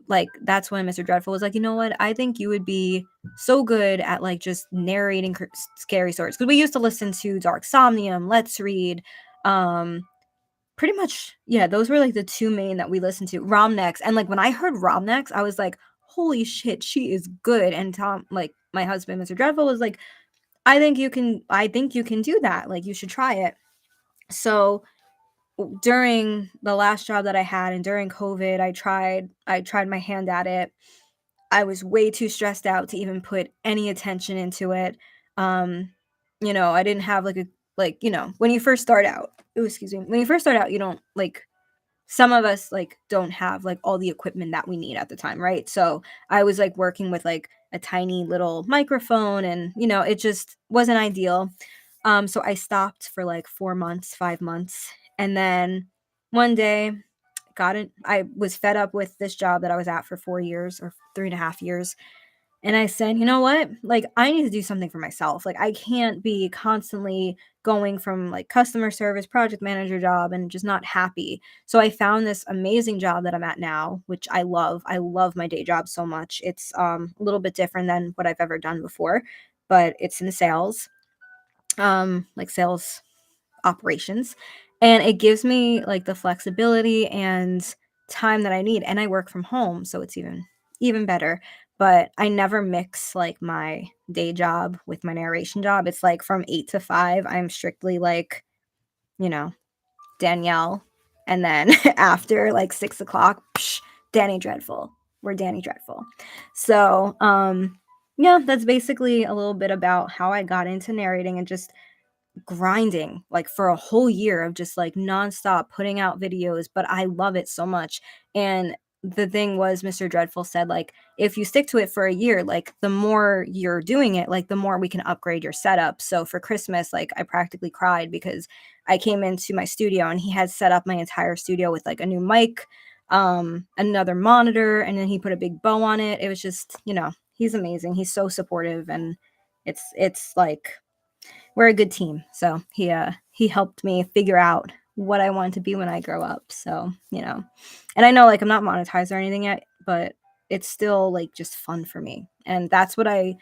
like that's when Mr. Dreadful was like, you know what? I think you would be so good at like just narrating scary stories, because we used to listen to Dark Somnium, Let's Read, um, pretty much, yeah, those were like the two main that we listened to. Romnex, and like when I heard Romnex, I was like, holy shit, she is good. And Tom, like my husband, Mr. Dreadful, was like, I think you can do that. Like you should try it. So during the last job that I had and during COVID, I tried my hand at it. I was way too stressed out to even put any attention into it. Um, I didn't have like a, like, when you first start out, ooh, excuse me, when you first start out, you don't like, some of us like don't have like all the equipment that we need at the time, right? So I was like working with like a tiny little microphone, and it just wasn't ideal. So I stopped for like 4 months, 5 months, and then one day I was fed up with this job that I was at for 4 years or 3.5 years. And I said, you know what? Like, I need to do something for myself. Like, I can't be constantly going from like customer service, project manager job, and just not happy. So I found this amazing job that I'm at now, which I love. I love my day job so much. It's a little bit different than what I've ever done before, but it's in sales, like sales operations, and it gives me like the flexibility and time that I need, and I work from home, so it's even better. But I never mix like my day job with my narration job. It's like from 8 to 5 I'm strictly like, you know Danielle, and then after like 6 o'clock, Danie Dreadful, we're Danie Dreadful. So yeah, that's basically a little bit about how I got into narrating, and just grinding like for a whole year of just like nonstop putting out videos, but I love it so much. And the thing was, Mr. Dreadful said, like, if you stick to it for a year, like the more you're doing it, like the more we can upgrade your setup. So for Christmas, like I practically cried, because I came into my studio and he had set up my entire studio with like a new mic, another monitor, and then he put a big bow on it. It was just, he's amazing. He's so supportive, and it's like we're a good team. So he helped me figure out what I want to be when I grow up. So, and I know like I'm not monetized or anything yet, but it's still like just fun for me. And that's what I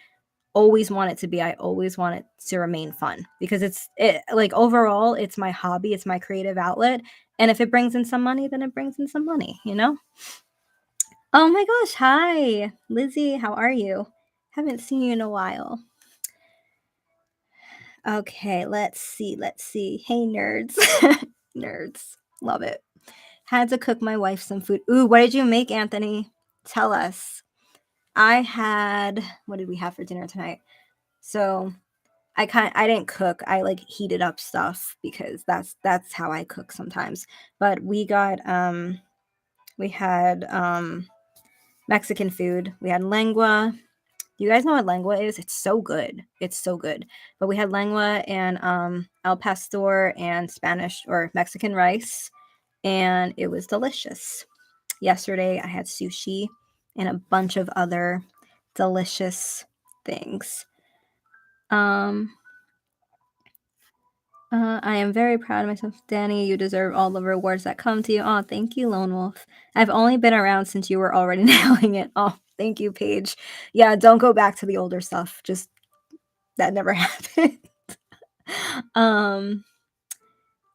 always want it to be. I always want it to remain fun, because it like overall it's my hobby, it's my creative outlet. And if it brings in some money, then it brings in some money. Oh my gosh, hi. Lizzie, how are you? Haven't seen you in a while. Okay, let's see. Let's see. Hey, nerds. Nerds. Love it. Had to cook my wife some food. Ooh, what did you make, Anthony? Tell us. What did we have for dinner tonight? So I didn't cook. I like heated up stuff, because that's how I cook sometimes. But we had Mexican food. We had lengua. You guys know what lengua is? It's so good. It's so good. But we had lengua and al pastor and Spanish or Mexican rice, and it was delicious. Yesterday I had sushi and a bunch of other delicious things. Um I am very proud of myself, Danie. You deserve all the rewards that come to you. Oh, thank you, Lone Wolf. I've only been around since you were already nailing it. Oh, thank you, Paige. Yeah, don't go back to the older stuff. Just that never happened. um,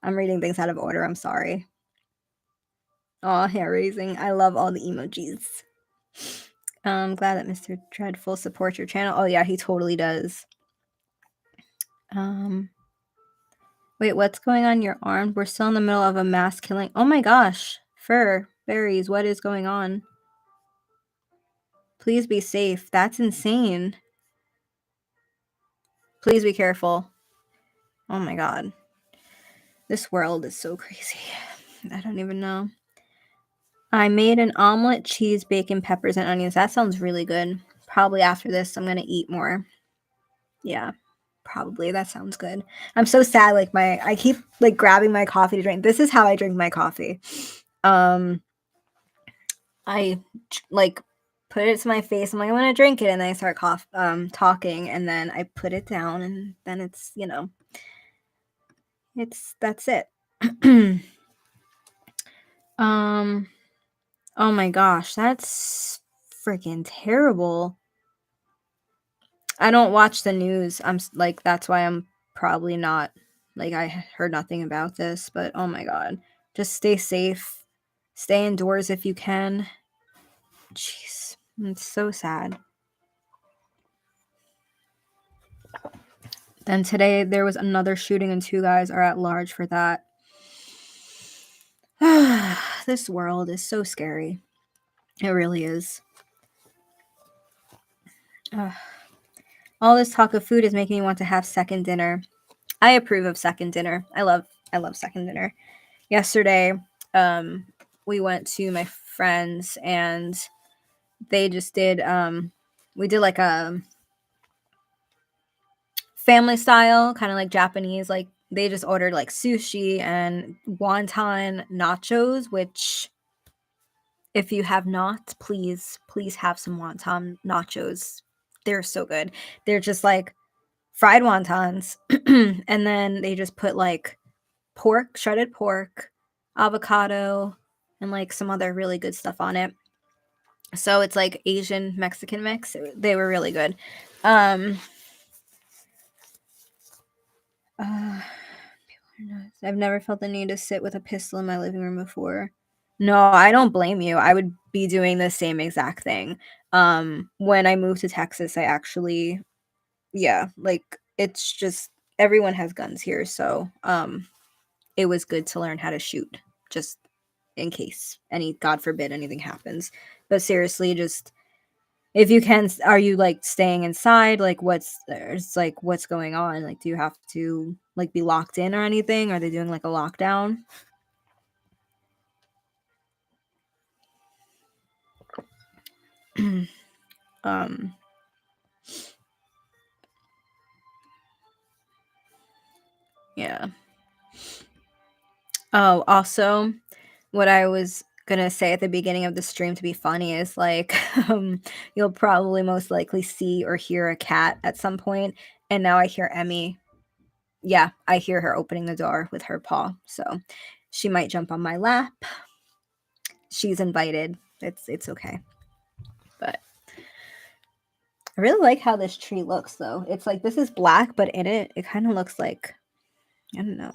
I'm reading things out of order. I'm sorry. Oh, hair raising. I love all the emojis. I'm glad that Mr. Dreadful supports your channel. Oh yeah, he totally does. Wait, what's going on in your arm? We're still in the middle of a mass killing. Oh my gosh. Fur, berries, what is going on? Please be safe. That's insane. Please be careful. Oh my god. This world is so crazy. I don't even know. I made an omelet, cheese, bacon, peppers, and onions. That sounds really good. Probably after this, I'm gonna eat more. Yeah, probably. That sounds good. I'm so sad. Like I keep like grabbing my coffee to drink. This is how I drink my coffee. I like put it to my face. I'm like, I'm gonna drink it, and then I start talking, and then I put it down, and then it's that's it. Oh my gosh, that's freaking terrible. I don't watch the news. I'm like, that's why I'm probably not like I heard nothing about this, but oh my god. Just stay safe. Stay indoors if you can. Jeez. It's so sad. Then today there was another shooting and 2 guys are at large for that. This world is so scary. It really is. All this talk of food is making me want to have second dinner. I approve of second dinner. I love second dinner. Yesterday, we went to my friends and they just did we did like a family style, kind of like Japanese, like they just ordered like sushi and wonton nachos, which if you have not, please have some wonton nachos. They're so good. They're just like fried wontons and then they just put like pork, shredded pork, avocado, and like some other really good stuff on it. So it's like Asian Mexican mix. They were really good. I've never felt the need to sit with a pistol in my living room before. No, I don't blame you. I would be doing the same exact thing. When I moved to Texas, I actually, yeah, like it's just everyone has guns here, so it was good to learn how to shoot just in case God forbid anything happens. But seriously, just if you can, are you like staying inside? Like what's going on? Like do you have to like be locked in or anything? Are they doing like a lockdown? Yeah. Oh, also, what I was gonna say at the beginning of the stream to be funny is like, you'll probably most likely see or hear a cat at some point, and now I hear Emmy. Yeah, I hear her opening the door with her paw, so she might jump on my lap. She's invited. It's okay. But I really like how this tree looks, though. It's like this is black, but in it kind of looks like I don't know.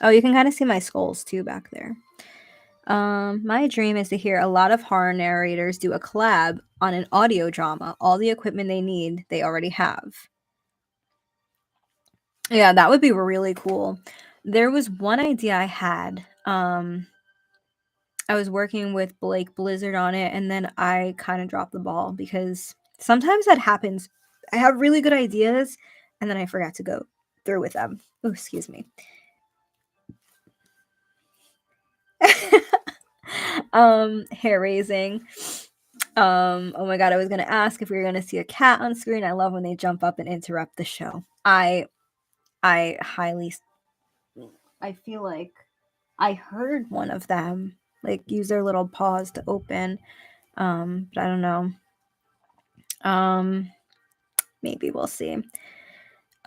Oh, you can kind of see my skulls too back there. My dream is to hear a lot of horror narrators do a collab on an audio drama. All the equipment they need, they already have. Yeah, that would be really cool. There was one idea I had. I was working with Blake Blizzard on it, and then I kind of dropped the ball because sometimes that happens. I have really good ideas, and then I forgot to go through with them. Oh, excuse me. Hair raising. Oh my god, I was gonna ask if we were gonna see a cat on screen. I love when they jump up and interrupt the show. I highly I feel like I heard one of them like use their little paws to open. But I don't know. Maybe we'll see.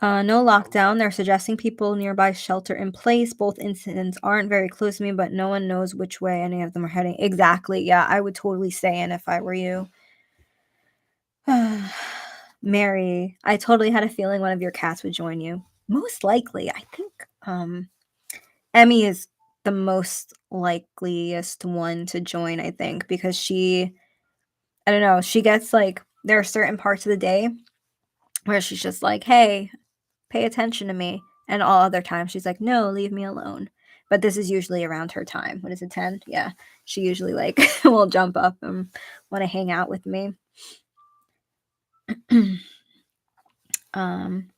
No lockdown. They're suggesting people nearby shelter in place. Both incidents aren't very close to me, but no one knows which way any of them are heading. Exactly. Yeah, I would totally stay in if I were you. Mary, I totally had a feeling one of your cats would join you. Most likely, I think Emmy is the most likeliest one to join, I think, because I don't know, she gets like, there are certain parts of the day where she's just like, hey, pay attention to me. And all other times she's like, no, leave me alone. But this is usually around her time. What is it, 10? Yeah. She usually like will jump up and want to hang out with me. um,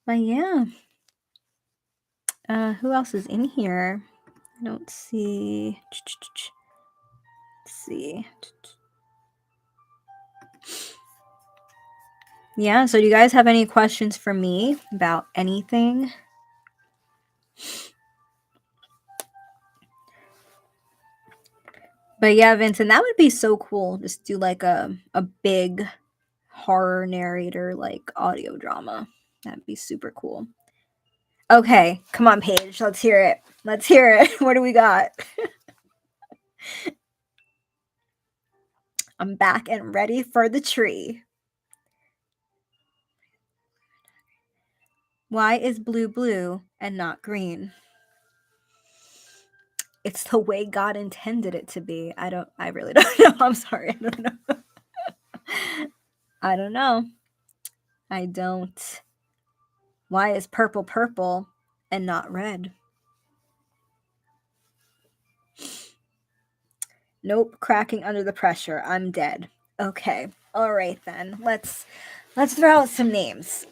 but yeah. Who else is in here? I don't see. Let's see. Yeah, so do you guys have any questions for me about anything? But yeah, Vincent, that would be so cool. Just do like a big horror narrator like audio drama. That'd be super cool. Okay, come on, Paige. Let's hear it. Let's hear it. What do we got? I'm back and ready for the tree. Why is blue blue and not green? It's the way God intended it to be. I really don't know. I'm sorry. I don't know. I don't know. I don't. Why is purple purple and not red? Nope, cracking under the pressure. I'm dead. Okay. All right then. Let's throw out some names.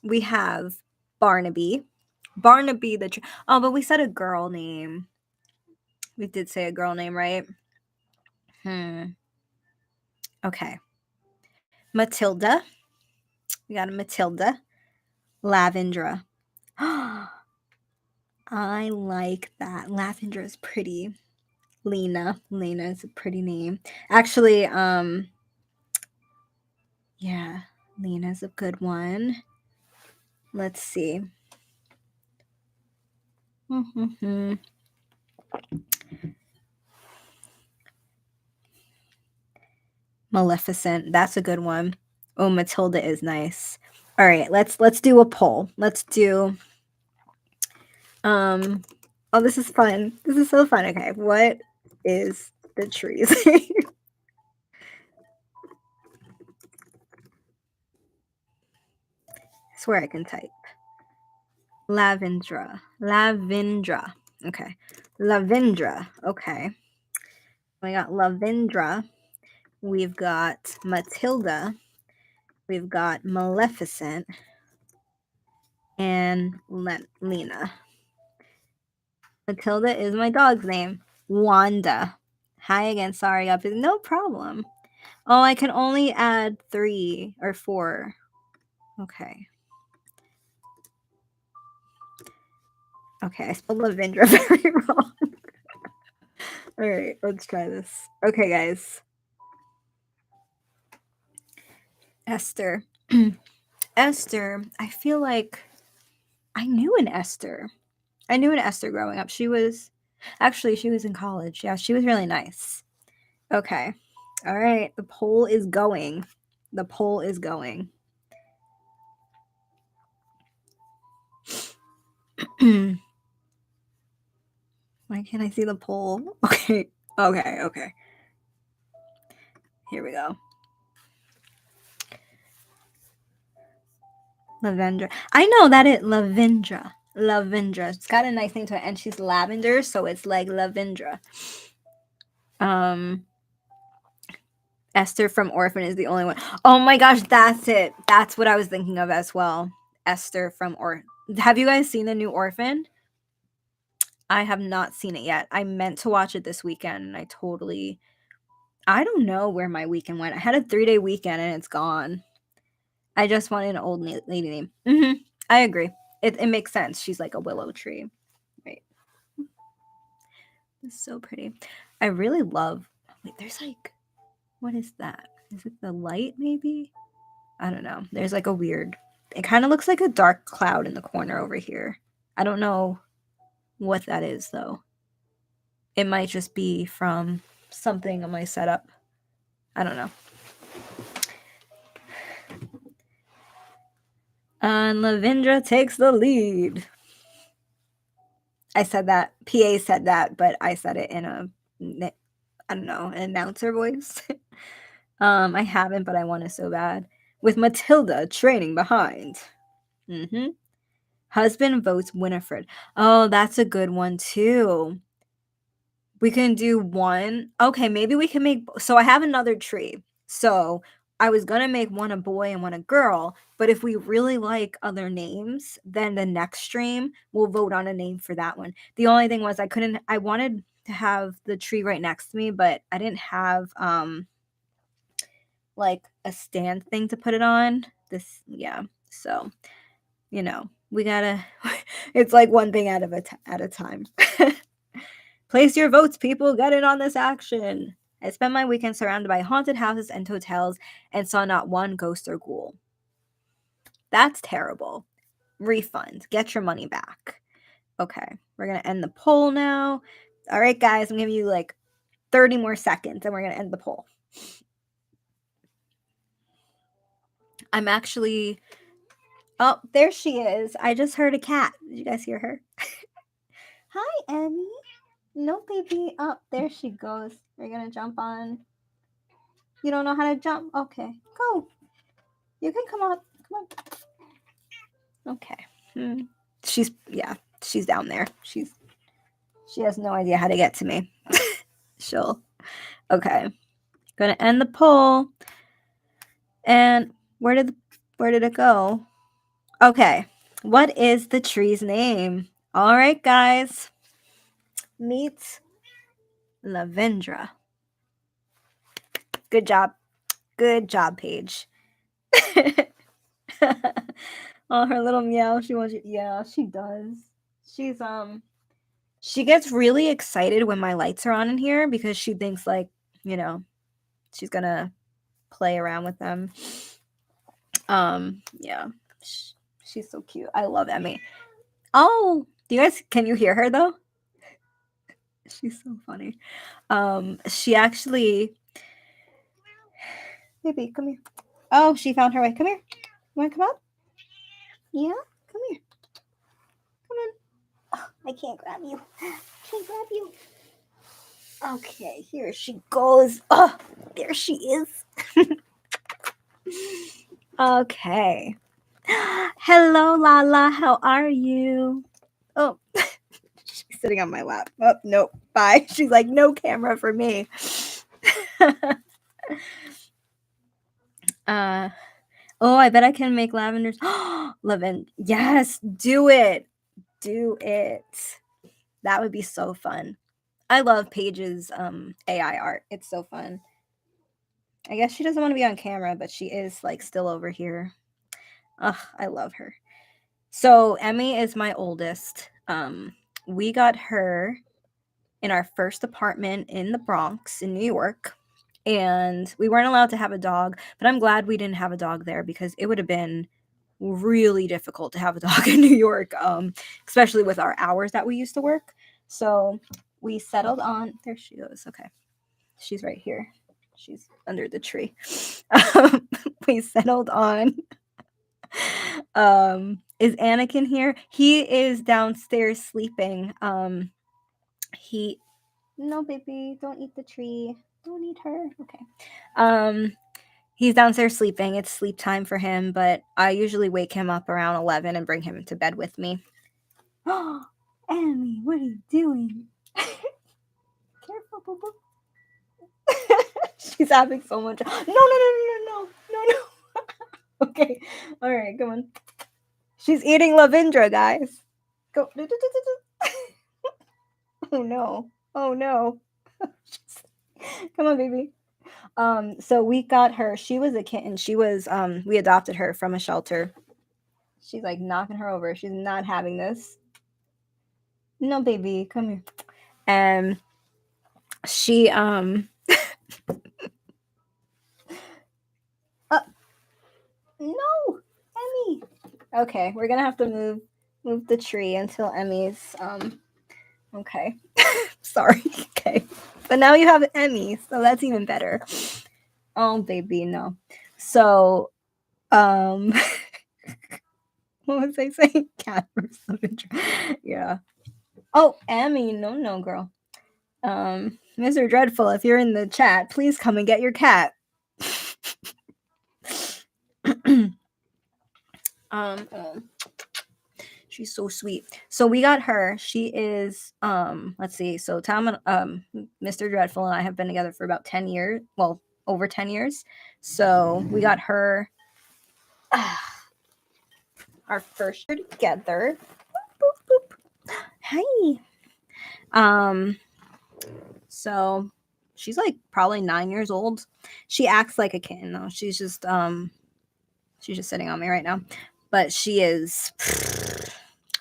We have Barnaby. Barnaby oh, but we said a girl name. We did say a girl name, right? Okay. Matilda. We got a Matilda. Lavendra. I like that. Lavendra is pretty. Lena. Lena is a pretty name. Actually, yeah, Lena's a good one. Let's see. Maleficent. That's a good one. Oh, Matilda is nice. All right, let's do a poll. Let's do oh, this is fun. This is so fun. Okay, what is the trees? I swear I can type. Lavendra. Lavendra. Okay. Lavendra. Okay. We got Lavendra. We've got Matilda. We've got Maleficent. And Lena. Matilda is my dog's name. Wanda. Hi again. Sorry, up. No problem. Oh, I can only add 3 or 4. Okay. Okay, I spelled Lavendra very wrong. All right, let's try this. Okay, guys. Esther. Esther, I feel like I knew an Esther. I knew an Esther growing up. She was in college. Yeah, she was really nice. Okay. All right, the poll is going. The poll is going. Why can't I see the poll? Okay. Okay. Here we go. Lavendra. I know that it Lavendra. Lavendra. It's got a nice name to it, and she's lavender, so it's like Lavendra. Esther from Orphan is the only one. Oh my gosh, that's it. That's what I was thinking of as well. Esther from Have you guys seen the new Orphan? I have not seen it yet. I meant to watch it this weekend, and I don't know where my weekend went. I had a 3-day weekend, and it's gone. I just wanted an old lady name. I agree. It makes sense. She's like a willow tree. Right. It's so pretty. I really love. Wait, there's like, what is that? Is it the light maybe? I don't know. There's like a weird It kind of looks like a dark cloud in the corner over here. I don't know what that is, though. It might just be from something on my setup. I don't know. And Lavindra takes the lead. I said that. PA said that, but I said it in a, I don't know, an announcer voice. I haven't, but I want to so bad. With Matilda training behind. Mm-hmm. Husband votes Winifred. Oh, that's a good one too. We can do one. Okay, maybe we can make. So I have another tree. So I was gonna make one a boy and one a girl. But if we really like other names, then the next stream we'll vote on a name for that one. The only thing was I wanted to have the tree right next to me, but I didn't have like a stand thing to put it on. Yeah. So we gotta. It's like one thing at a time. Place your votes, people. Get in on this action. I spent my weekend surrounded by haunted houses and hotels and saw not one ghost or ghoul. That's terrible. Refund. Get your money back. Okay, we're going to end the poll now. All right, guys, I'm giving you like 30 more seconds and we're going to end the poll. I'm actually... Oh, there she is. I just heard a cat. Did you guys hear her? Hi, Emmy. No, baby. Oh, there she goes. We're going to jump on. You don't know how to jump? Okay, go. You can come up. Come on. Okay. She's down there. She has no idea how to get to me. Okay. Gonna end the poll. And where did it go? Okay. What is the tree's name? All right, guys. Meet Lavindra. Good job. Good job, Paige. Oh, her little meow. She wants you. Yeah, she does. She gets really excited when my lights are on in here because she thinks like, she's gonna play around with them. Yeah. She's so cute. I love Emmy. Oh, can you hear her though? She's so funny. She actually, baby, come here. Oh, she found her way. Come here. You wanna come up? Yeah, come here. Come on. Oh, I can't grab you. Can't grab you. Okay, here she goes. Oh, there she is. Okay. Hello, Lala. How are you? Oh, she's sitting on my lap. Oh, nope. Bye. She's like, no camera for me. Oh, I bet I can make lavenders. Yes, do it. Do it. That would be so fun. I love Paige's AI art. It's so fun. I guess she doesn't want to be on camera, but she is like still over here. Ugh, I love her. So Emmy is my oldest. We got her in our first apartment in the Bronx in New York. And we weren't allowed to have a dog, but I'm glad we didn't have a dog there because it would have been really difficult to have a dog in New York, especially with our hours that we used to work. So we settled on, there she goes. Okay. She's right here. She's under the tree. We settled on, is Anakin here? He is downstairs sleeping. No, baby, don't eat the tree. Don't eat her. Okay. He's downstairs sleeping. It's sleep time for him, but I usually wake him up around 11 and bring him to bed with me. Oh, Emmy, what are you doing? Careful, boo boo. She's having so much. No. Okay. All right, come on. She's eating Lavindra, guys. Go. Oh no. Come on, baby. So we got her. She was a kitten. We adopted her from a shelter. She's like knocking her over. She's not having this. No, baby, come here. And she no, Emmy. Okay, we're gonna have to move the tree until Emmy's okay. Sorry. Okay. But now you have Emmy, so that's even better. Oh baby, no. So what was I saying? Cat or something. Yeah. Oh, Emmy, no girl. Mr. Dreadful, if you're in the chat, please come and get your cat. um She's so sweet. So we got her. She is let's see. So Tom and Mr. Dreadful and I have been together for about 10 years. Well, over 10 years. So we got her our first year together. Boop, boop. Hi. So she's like probably 9 years old. She acts like a kitten though. She's just sitting on me right now. But she is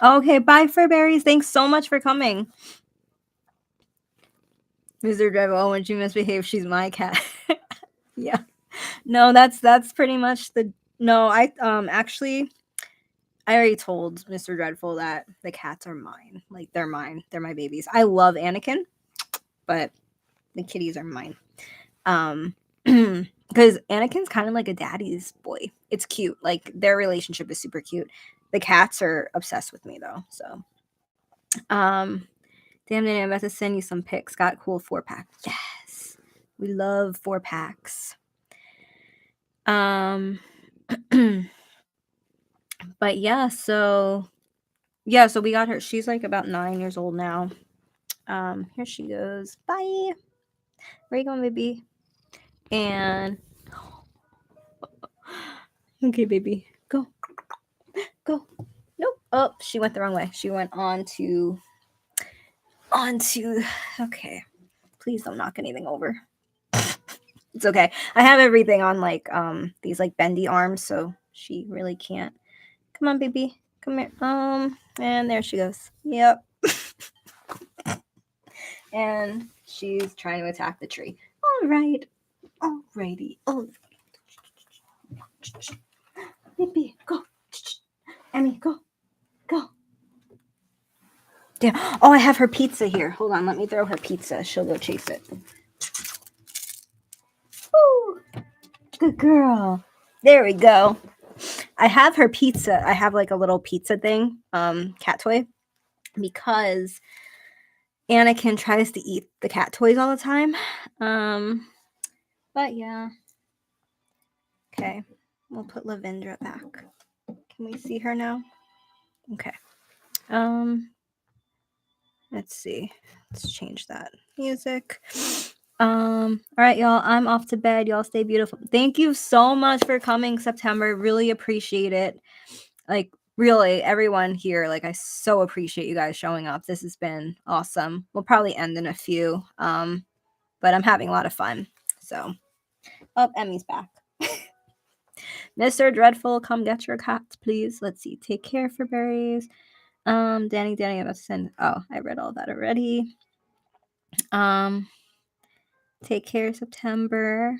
okay, bye Furberries. Thanks so much for coming. Mr. Driver, oh, when she misbehaves, she's my cat. Yeah. No, that's pretty much the no, I actually I already told Mr. Dreadful that the cats are mine. Like they're mine. They're my babies. I love Anakin, but the kitties are mine. Because Anakin's kind of like a daddy's boy. It's cute. Like their relationship is super cute. The cats are obsessed with me though. So damn Danie, I'm about to send you some pics. Got cool 4-pack. Yes. We love 4-packs. But yeah, so we got her. She's like about 9 years old now. Here she goes. Bye. Where you going, baby? And okay, baby, go. Nope. Oh, she went the wrong way. She went on to. Okay. Please don't knock anything over. It's okay. I have everything on like these like bendy arms, so she really can't. Come on, baby. Come here. And there she goes. Yep. And she's trying to attack the tree. All right. Alrighty. Oh. Baby, go. Emmy, go. Damn. Oh, I have her pizza here. Hold on. Let me throw her pizza. She'll go chase it. Woo. Good girl. There we go. I have her pizza. I have like a little pizza thing, cat toy, because Anakin tries to eat the cat toys all the time. But yeah. Okay. We'll put Lavendra back. Can we see her now? Okay. Let's see. Let's change that music. All right, y'all. I'm off to bed. Y'all stay beautiful. Thank you so much for coming, September. Really appreciate it. Like, really, everyone here, like, I so appreciate you guys showing up. This has been awesome. We'll probably end in a few. But I'm having a lot of fun. So, oh, Emmy's back. Mr. Dreadful, come get your cats, please. Let's see. Take care for berries. Danie, I'm about to send. Oh, I read all that already. Take care, September.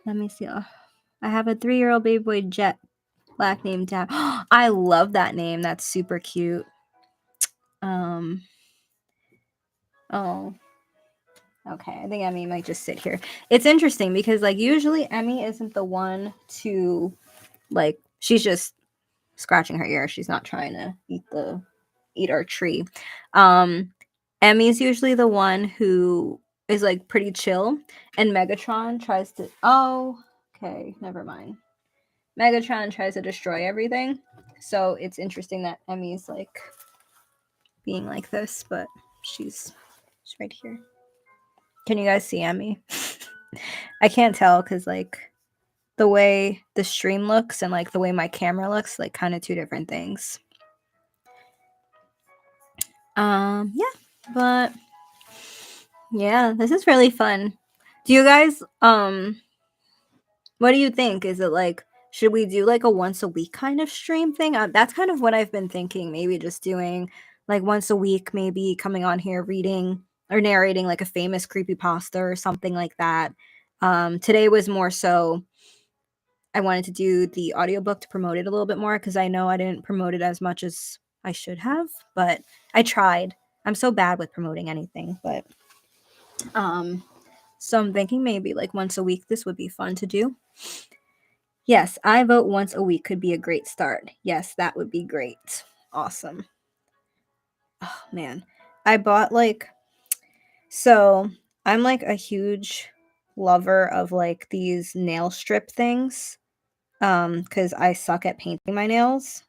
Let me see. Oh, I have a 3-year-old baby boy, Jet Black, named Dad. I love that name. That's super cute. Oh. Okay, I think Emmy might just sit here. It's interesting because like usually Emmy isn't the one to like she's just scratching her ear. She's not trying to eat our tree. Emmy's usually the one who is like pretty chill, and Megatron tries to okay, never mind. Megatron tries to destroy everything. So it's interesting that Emmy's like being like this, but she's right here. Can you guys see Emmy? I can't tell because like the way the stream looks and like the way my camera looks, like kind of two different things. Yeah, but yeah, this is really fun. Do you guys what do you think? Is it like should we do like a once a week kind of stream thing? That's kind of what I've been thinking. Maybe just doing like once a week, maybe coming on here reading or narrating like a famous creepypasta or something like that. Today was more so I wanted to do the audiobook to promote it a little bit more because I know I didn't promote it as much as I should have, but I tried. I'm so bad with promoting anything, but so I'm thinking maybe like once a week this would be fun to do. Yes, I vote once a week could be a great start. Yes, that would be great. Awesome. Oh man. I bought so I'm like a huge lover of like these nail strip things. Because I suck at painting my nails,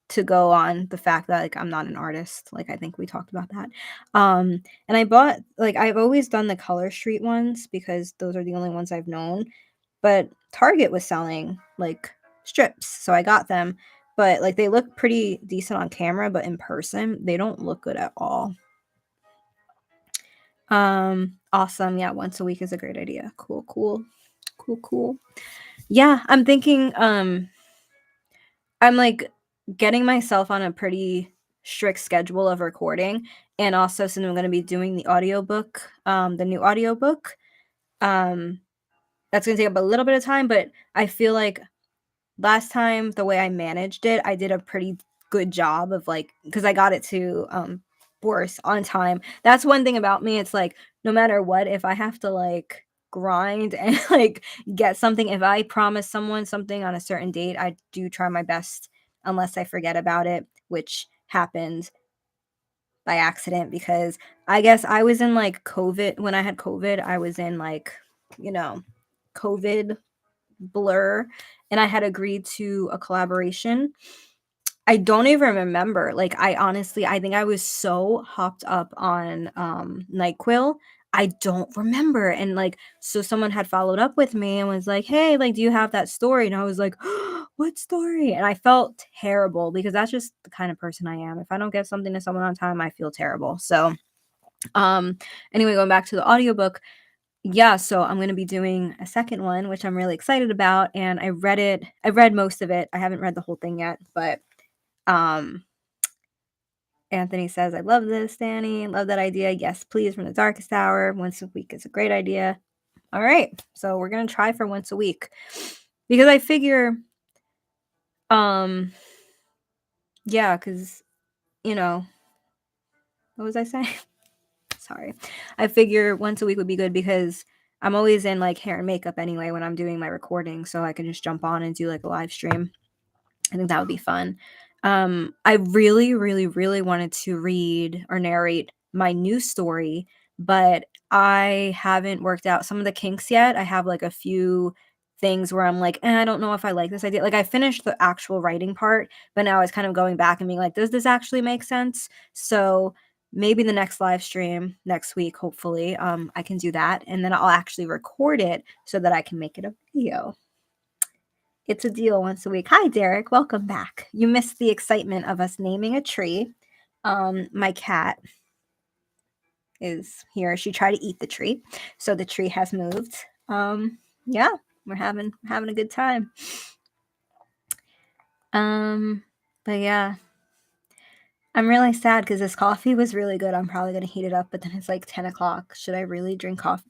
to go on the fact that like I'm not an artist. Like I think we talked about that. And I bought like I've always done the Color Street ones because those are the only ones I've known. But Target was selling like strips, so I got them. But like they look pretty decent on camera, but in person they don't look good at all. Awesome. Yeah, once a week is a great idea. Cool, cool. Cool, cool. Yeah, I'm thinking I'm like getting myself on a pretty strict schedule of recording. And also since I'm gonna be doing the audiobook, the new audiobook, um, that's gonna take up a little bit of time, but I feel like last time the way I managed it, I did a pretty good job of like because I got it to Boris on time. That's one thing about me. It's like no matter what, if I have to like grind and like get something, if I promise someone something on a certain date, I do try my best unless I forget about it, which happened by accident because I guess I was in like COVID when I had COVID, I was in like, you know, COVID blur and I had agreed to a collaboration. I don't even remember. Like I honestly I think I was so hopped up on NyQuil. I don't remember. And like so someone had followed up with me and was like, "Hey, like do you have that story?" And I was like, "What story?" And I felt terrible because that's just the kind of person I am. If I don't get something to someone on time, I feel terrible. So, um anyway, going back to the audiobook, yeah, so I'm gonna be doing a second one, which I'm really excited about, and I read it. I read most of it. I haven't read the whole thing yet, but um, Anthony says, "I love this, Danie. Love that idea. Yes, please, from the darkest hour. Once a week is a great idea." All right, so we're gonna try for once a week because I figure, um, yeah, because you know, what was I saying? Sorry, I figure once a week would be good because I'm always in like hair and makeup anyway when I'm doing my recording, so I can just jump on and do like a live stream. I think that would be fun. I really, really, really wanted to read or narrate my new story, but I haven't worked out some of the kinks yet. I have like a few things where I'm like, I don't know if I like this idea. Like I finished the actual writing part, but now I was kind of going back and being like, does this actually make sense? So maybe the next live stream next week, hopefully, I can do that. And then I'll actually record it so that I can make it a video. It's a deal once a week. Hi, Derek. Welcome back. You missed the excitement of us naming a tree. My cat is here. She tried to eat the tree, so the tree has moved. Yeah, we're having a good time. But yeah, I'm really sad because this coffee was really good. I'm probably gonna heat it up, but then it's like 10 o'clock. Should I really drink coffee?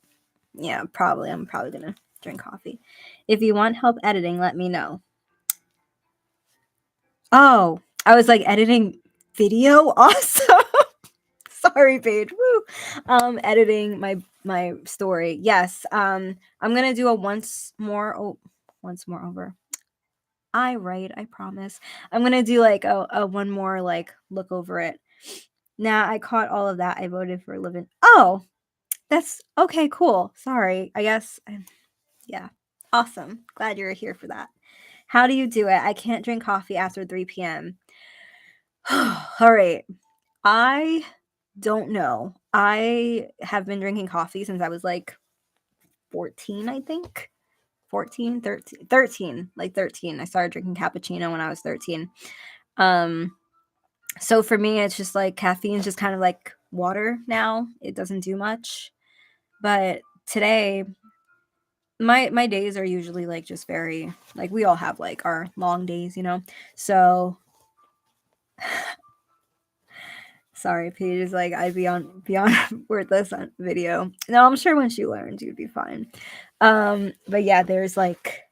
Yeah, probably. I'm probably gonna drink coffee. If you want help editing, let me know. Oh, I was like editing video. Awesome. Sorry, Paige. Woo. Editing my story. Yes. I'm gonna do a once more over. I write, I promise. I'm gonna do like a one more like look over it. Now I caught all of that. I voted for Living. Oh, that's okay, cool. Sorry. I guess yeah. Awesome. Glad you're here for that. How do you do it? I can't drink coffee after 3 p.m. All right. I don't know. I have been drinking coffee since I was like 14, I think. 14, 13, 13, like 13. I started drinking cappuccino when I was 13. Um, so for me, it's just like caffeine is just kind of like water now. It doesn't do much. But today, my days are usually like just very like we all have like our long days, you know. So sorry, Paige is like I'd be on worthless on video. No, I'm sure when she learns you'd be fine. But yeah, there's like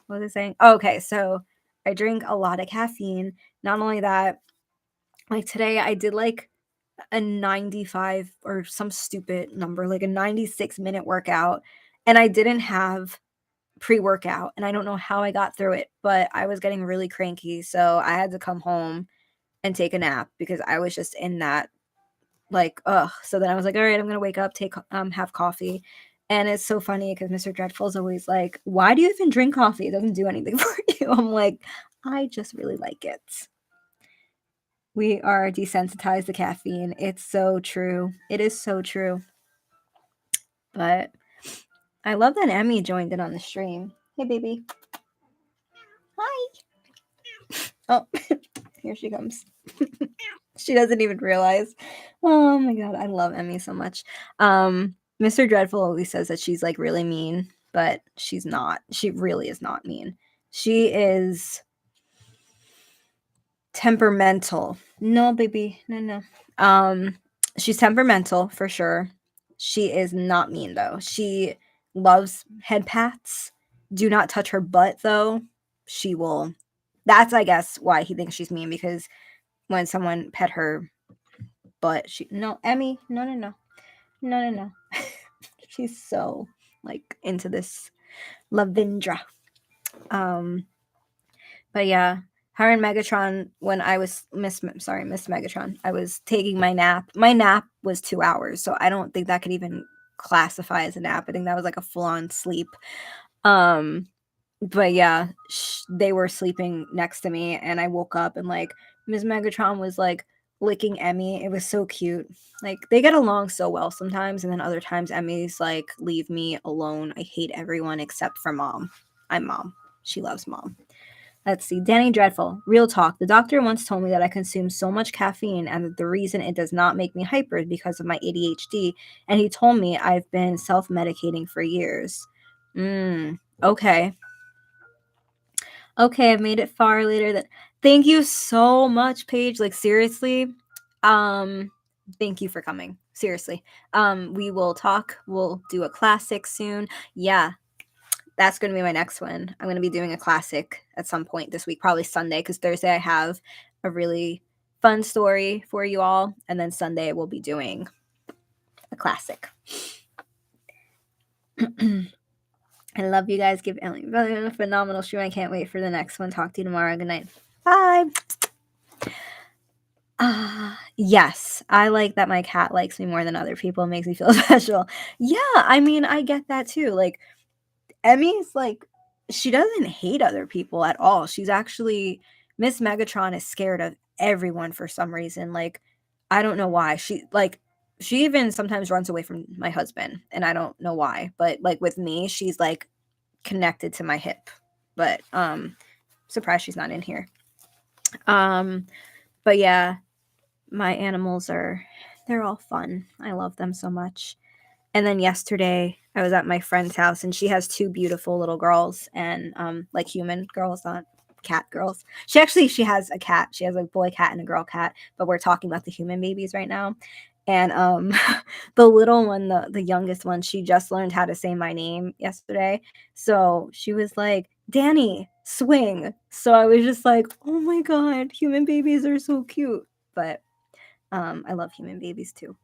What was I saying? Okay, so I drink a lot of caffeine. Not only that, like today I did like a 95 or some stupid number, like a 96-minute workout, and I didn't have pre-workout, and I don't know how I got through it, but I was getting really cranky, so I had to come home and take a nap because I was just in that like, ugh. So then I was like, all right, I'm gonna wake up, have coffee. And it's so funny because Mr. Dreadful's always like, why do you even drink coffee? It doesn't do anything for you. I'm like, I just really like it. We are desensitized to caffeine. It's so true. It is so true. But I love that Emmy joined in on the stream. Hey, baby. Hi. Oh, here she comes. She doesn't even realize. Oh my god, I love Emmy so much. Mr. Dreadful always says that she's like really mean, but she's not. She really is not mean. She is temperamental. No, baby. No, no. She's temperamental for sure. She is not mean though. She loves head pats. Do not touch her butt though. She will. That's I guess why he thinks she's mean, because when someone pet her butt, she no, Emmy, no, no, no. No, no, no. She's so like into this Lavindra. Um But yeah, her and Megatron, when I was Miss Megatron, I was taking my nap. My nap was 2 hours, so I don't think that could even classify as a nap. I think that was like a full-on sleep. Um, but yeah, they were sleeping next to me, and I woke up and like Miss Megatron was like licking Emmy. It was so cute. Like they get along so well sometimes, and then other times Emmy's like, leave me alone. I hate everyone except for mom. I'm mom. She loves mom. Let's see. Danie Dreadful. Real talk. The doctor once told me that I consume so much caffeine and that the reason it does not make me hyper is because of my ADHD. And he told me I've been self medicating for years. Okay. Okay, I've made it far later than. Thank you so much, Paige. Like seriously. Thank you for coming. Seriously. We will talk. We'll do a classic soon. Yeah, that's going to be my next one. I'm going to be doing a classic at some point this week, probably Sunday, because Thursday I have a really fun story for you all. And then Sunday we'll be doing a classic. I love you guys. Give Ellie a phenomenal stream. I can't wait for the next one. Talk to you tomorrow. Good night. Bye. Yes, I like that my cat likes me more than other people. It makes me feel special. Yeah, I mean, I get that too. Like, Emmy's like, she doesn't hate other people at all. She's actually, Miss Megatron is scared of everyone for some reason. Like, I don't know why. She even sometimes runs away from my husband, and I don't know why. But like with me, she's like connected to my hip. But surprised she's not in here. But yeah, my animals they're all fun. I love them so much. And then yesterday I was at my friend's house, and she has 2 beautiful little girls, and like human girls, not cat girls. She has a cat. She has a boy cat and a girl cat, but we're talking about the human babies right now. And the little one, the youngest one, she just learned how to say my name yesterday. So she was like, "Danie, swing." So I was just like, "Oh my god, human babies are so cute." But I love human babies too.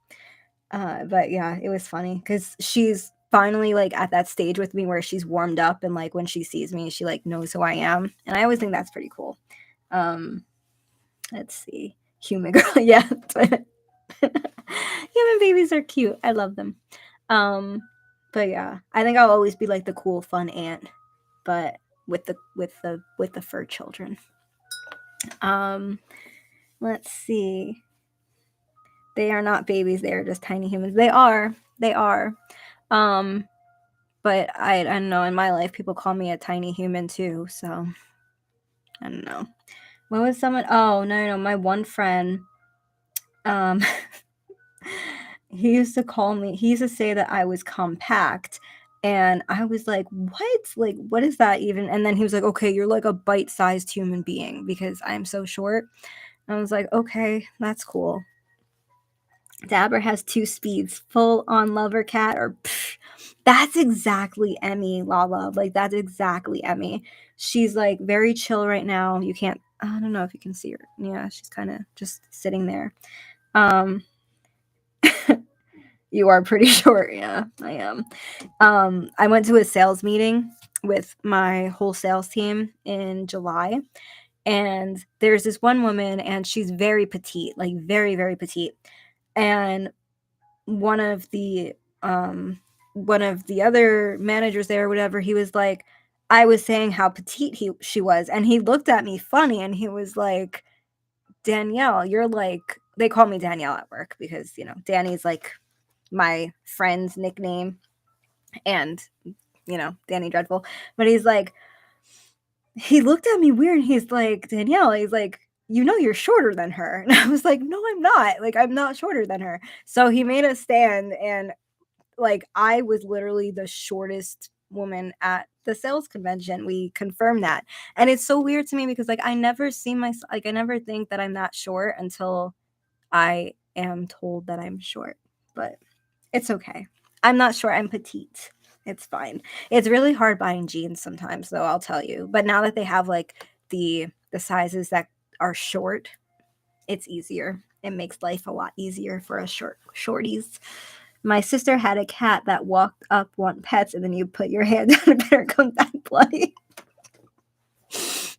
But yeah, it was funny because she's finally like at that stage with me where she's warmed up, and like when she sees me, she like knows who I am, and I always think that's pretty cool. Let's see, human girl, yeah, human babies are cute. I love them. But yeah, I think I'll always be like the cool, fun aunt, but with the fur children. Let's see. They are not babies, they are just tiny humans. They are. But I don't know, in my life people call me a tiny human too, so I don't know. What was someone oh, no, my one friend, um he used to say that I was compact, and I was like, "What? Like, what is that even?" And then he was like, "Okay, you're like a bite-sized human being because I'm so short." And I was like, "Okay, that's cool." Dabber has 2 speeds, full on lover cat or psh, that's exactly Emmy, Lala. Like that's exactly Emmy. She's like very chill right now. You can't, I don't know if you can see her. Yeah, she's kind of just sitting there. Um, you are pretty short. Yeah, I am. I went to a sales meeting with my whole sales team in July, and there's this one woman, and she's very petite, like very, very petite. And one of the um one of the other managers there or whatever, he was like, I was saying how petite she was, and he looked at me funny, and he was like, Danielle, you're like, they call me Danielle at work because, Danny's like my friend's nickname, and Danny Dreadful. But he's like, he looked at me weird, and he's like, Danielle, he's like, you're shorter than her. And I was like, no, I'm not. Like, I'm not shorter than her. So he made a stand, and like, I was literally the shortest woman at the sales convention. We confirmed that. And it's so weird to me because like I never see myself, like I never think that I'm that short until I am told that I'm short. But it's okay. I'm not short, I'm petite. It's fine. It's really hard buying jeans sometimes though, I'll tell you. But now that they have like the sizes that are short, it's easier. It makes life a lot easier for us shorties. My sister had a cat that walked up, want pets, and then you put your hand down and better come back bloody.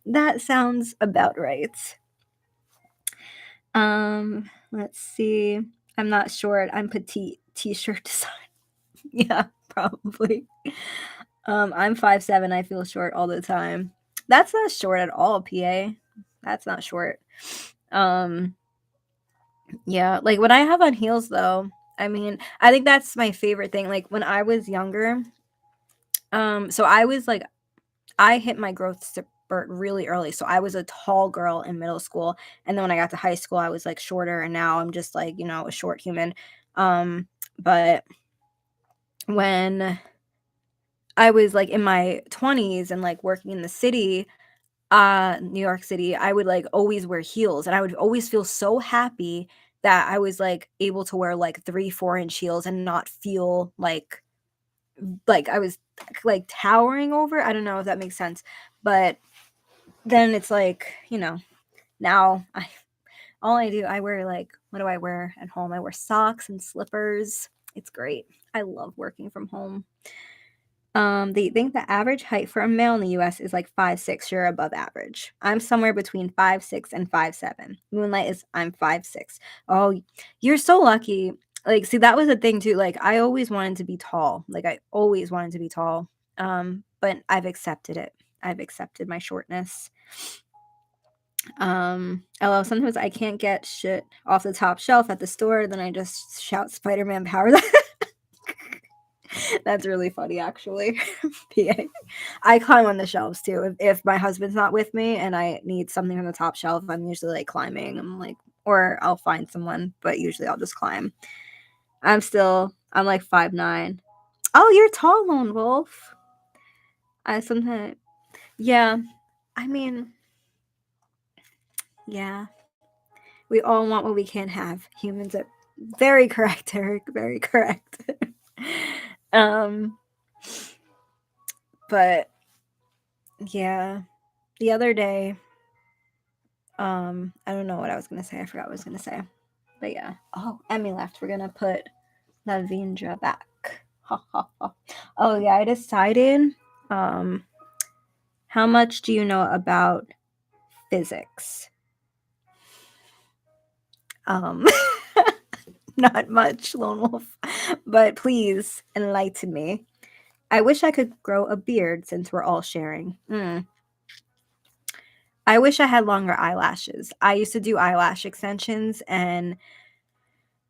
That sounds about right. Let's see. I'm not short. I'm petite. T-shirt design. Yeah, probably. I'm 5'7". I feel short all the time. That's not short at all, PA. That's not short. Yeah, like when I have on heels though, I mean, I think that's my favorite thing. Like when I was younger, so I was like, I hit my growth spurt really early. So I was a tall girl in middle school, and then when I got to high school, I was like shorter, and now I'm just like, a short human. But when I was like in my 20s and like working in the city, New York City, I would like always wear heels, and I would always feel so happy that I was like able to wear like 3-4 inch heels and not feel like I was like towering over. I don't know if that makes sense. But then it's like, now I wear like, what do I wear at home? I wear socks and slippers. It's great. I love working from home. They think the average height for a male in the US is like 5'6". You're above average. I'm somewhere between 5'6" and 5'7". Moonlight is I'm 5'6". Oh, you're so lucky. Like, see, that was a thing too. Like, I always wanted to be tall. Like, I always wanted to be tall. But I've accepted it. I've accepted my shortness. LOL, sometimes I can't get shit off the top shelf at the store, then I just shout Spider-Man power. That's really funny, actually. PA. I climb on the shelves too. If my husband's not with me and I need something on the top shelf, I'm usually like climbing. I'm like, or I'll find someone, but usually I'll just climb. I'm like 5'9". Oh, you're tall, Lone Wolf. I sometimes, yeah. I mean, yeah. We all want what we can't have. Humans are very correct, Eric. Very correct. But yeah, the other day, I don't know what I was gonna say. I forgot what I was gonna say. But yeah. Oh, Emmy left. We're gonna put Lavindra back. Ha ha ha. Oh yeah, I decided. How much do you know about physics? Not much, Lone Wolf. But please enlighten me. I wish I could grow a beard since we're all sharing. I wish I had longer eyelashes. I used to do eyelash extensions, and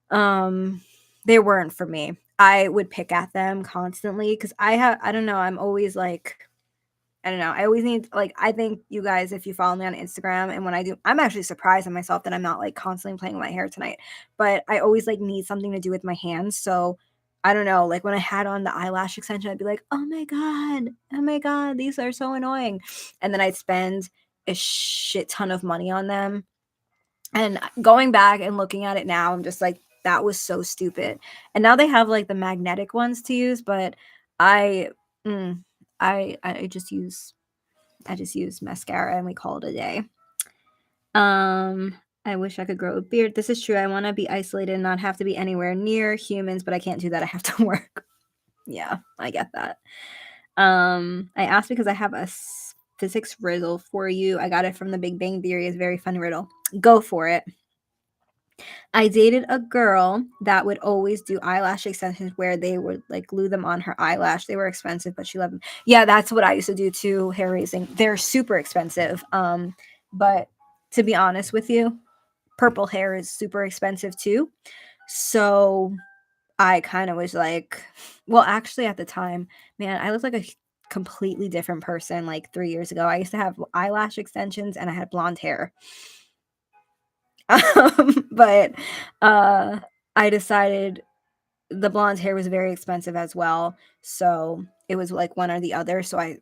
they weren't for me. I would pick at them constantly because I don't know, I'm always like, I don't know, I always need, like, I think you guys, if you follow me on Instagram, and when I do, I'm actually surprised at myself that I'm not like constantly playing with my hair tonight, but I always like need something to do with my hands. So I don't know, like when I had on the eyelash extension, I'd be like, oh my God, these are so annoying. And then I'd spend a shit ton of money on them. And going back and looking at it now, I'm just like, that was so stupid. And now they have like the magnetic ones to use, but I, I just use I just use mascara and we call it a day. I wish I could grow a beard. This is true. I want to be isolated and not have to be anywhere near humans, but I can't do that. I have to work. Yeah, I get that. I asked because I have a physics riddle for you. I got it from the Big Bang Theory. It's a very fun riddle. Go for it. I dated a girl that would always do eyelash extensions where they would like glue them on her eyelash. They were expensive, but she loved them. Yeah, that's what I used to do too, hair raising. They're super expensive. But to be honest with you, purple hair is super expensive too. So I kind of was like, well, actually at the time, man, I was like a completely different person like 3 years ago. I used to have eyelash extensions and I had blonde hair. But I decided the blonde hair was very expensive as well. So it was like one or the other. So I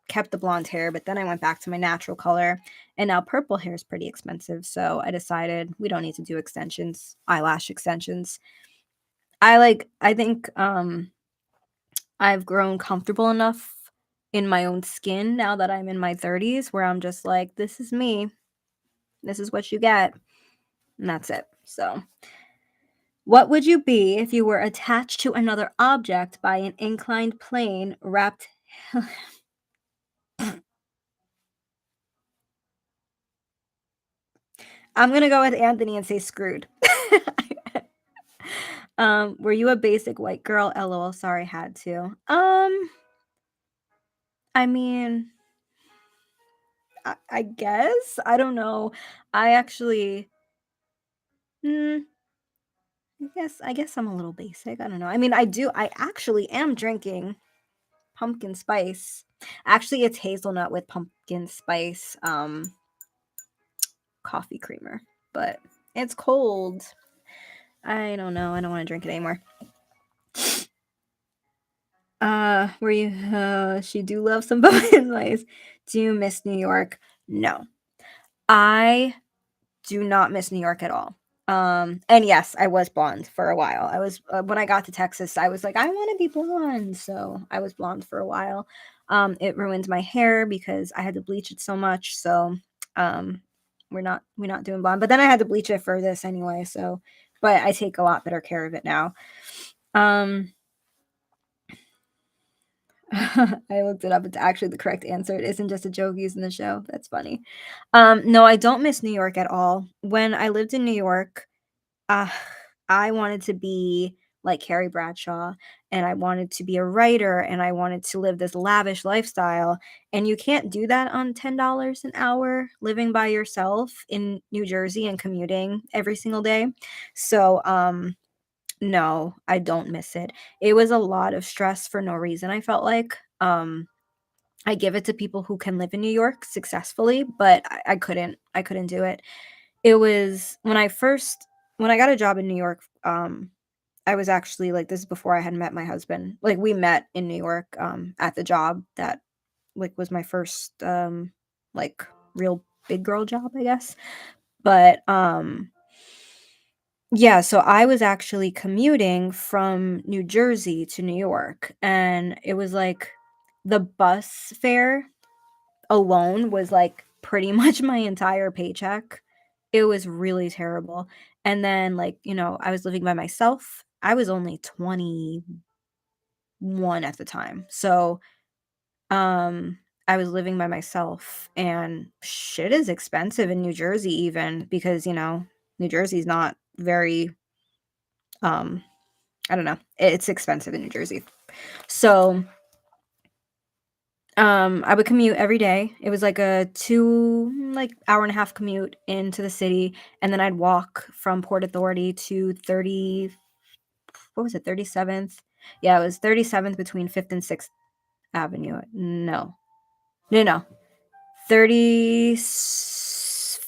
kept the blonde hair, but then I went back to my natural color. And now purple hair is pretty expensive. So I decided we don't need to do extensions, eyelash extensions. I think I've grown comfortable enough in my own skin now that I'm in my 30s where I'm just like, this is me. This is what you get. And that's it. So, what would you be if you were attached to another object by an inclined plane wrapped? I'm gonna go with Anthony and say screwed. Were you a basic white girl? LOL. Sorry, had to. I mean, I guess I don't know. I actually, mm, I guess I'm a little basic. I don't know. I mean, I actually am drinking pumpkin spice. Actually, it's hazelnut with pumpkin spice coffee creamer, but it's cold. I don't know. I don't want to drink it anymore. Were you she do love some pumpkin spice. Do you miss New York? No. I do not miss New York at all. And yes, I was blonde for a while. I was when I got to Texas, I was like, I want to be blonde, so I was blonde for a while. It ruined my hair because I had to bleach it so much. So, um, we're not doing blonde. But then I had to bleach it for this anyway. So, but I take a lot better care of it now. Um, I looked it up. It's actually the correct answer. It isn't just a joke used in the show. That's funny. No, I don't miss New York at all. When I lived in New York, uh, I wanted to be like Carrie Bradshaw, and I wanted to be a writer, and I wanted to live this lavish lifestyle. And you can't do that on $10 an hour living by yourself in New Jersey and commuting every single day. So, no, I don't miss it. It was a lot of stress for no reason, I felt like. I give it to people who can live in New York successfully, but I couldn't. I couldn't do it. It was when I got a job in New York, I was actually like this is before I had met my husband. Like we met in New York at the job that like was my first like real big girl job, I guess. But yeah, so I was actually commuting from New Jersey to New York, and it was like the bus fare alone was like pretty much my entire paycheck. It was really terrible. And then like, I was living by myself. I was only 21 at the time. So, um I was living by myself and shit is expensive in New Jersey even because, New Jersey's not very um I don't know. It's expensive in New Jersey. So, I would commute every day. It was like a 2, like, hour and a half commute into the city, and then I'd walk from Port Authority to 30 what was it, 37th? Yeah, it was 37th between 5th and 6th Avenue. No. No, no. 35th,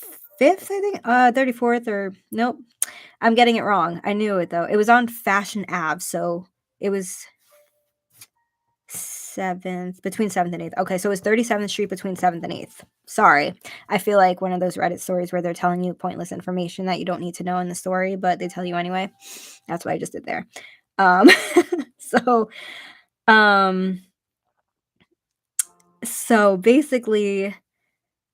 I think? 34th or nope. I'm getting it wrong. I knew it, though. It was on Fashion Ave, so it was 7th, between 7th and 8th. Okay, so it was 37th Street between 7th and 8th. Sorry. I feel like one of those Reddit stories where they're telling you pointless information that you don't need to know in the story, but they tell you anyway. That's what I just did there. Um, so, um, So, basically,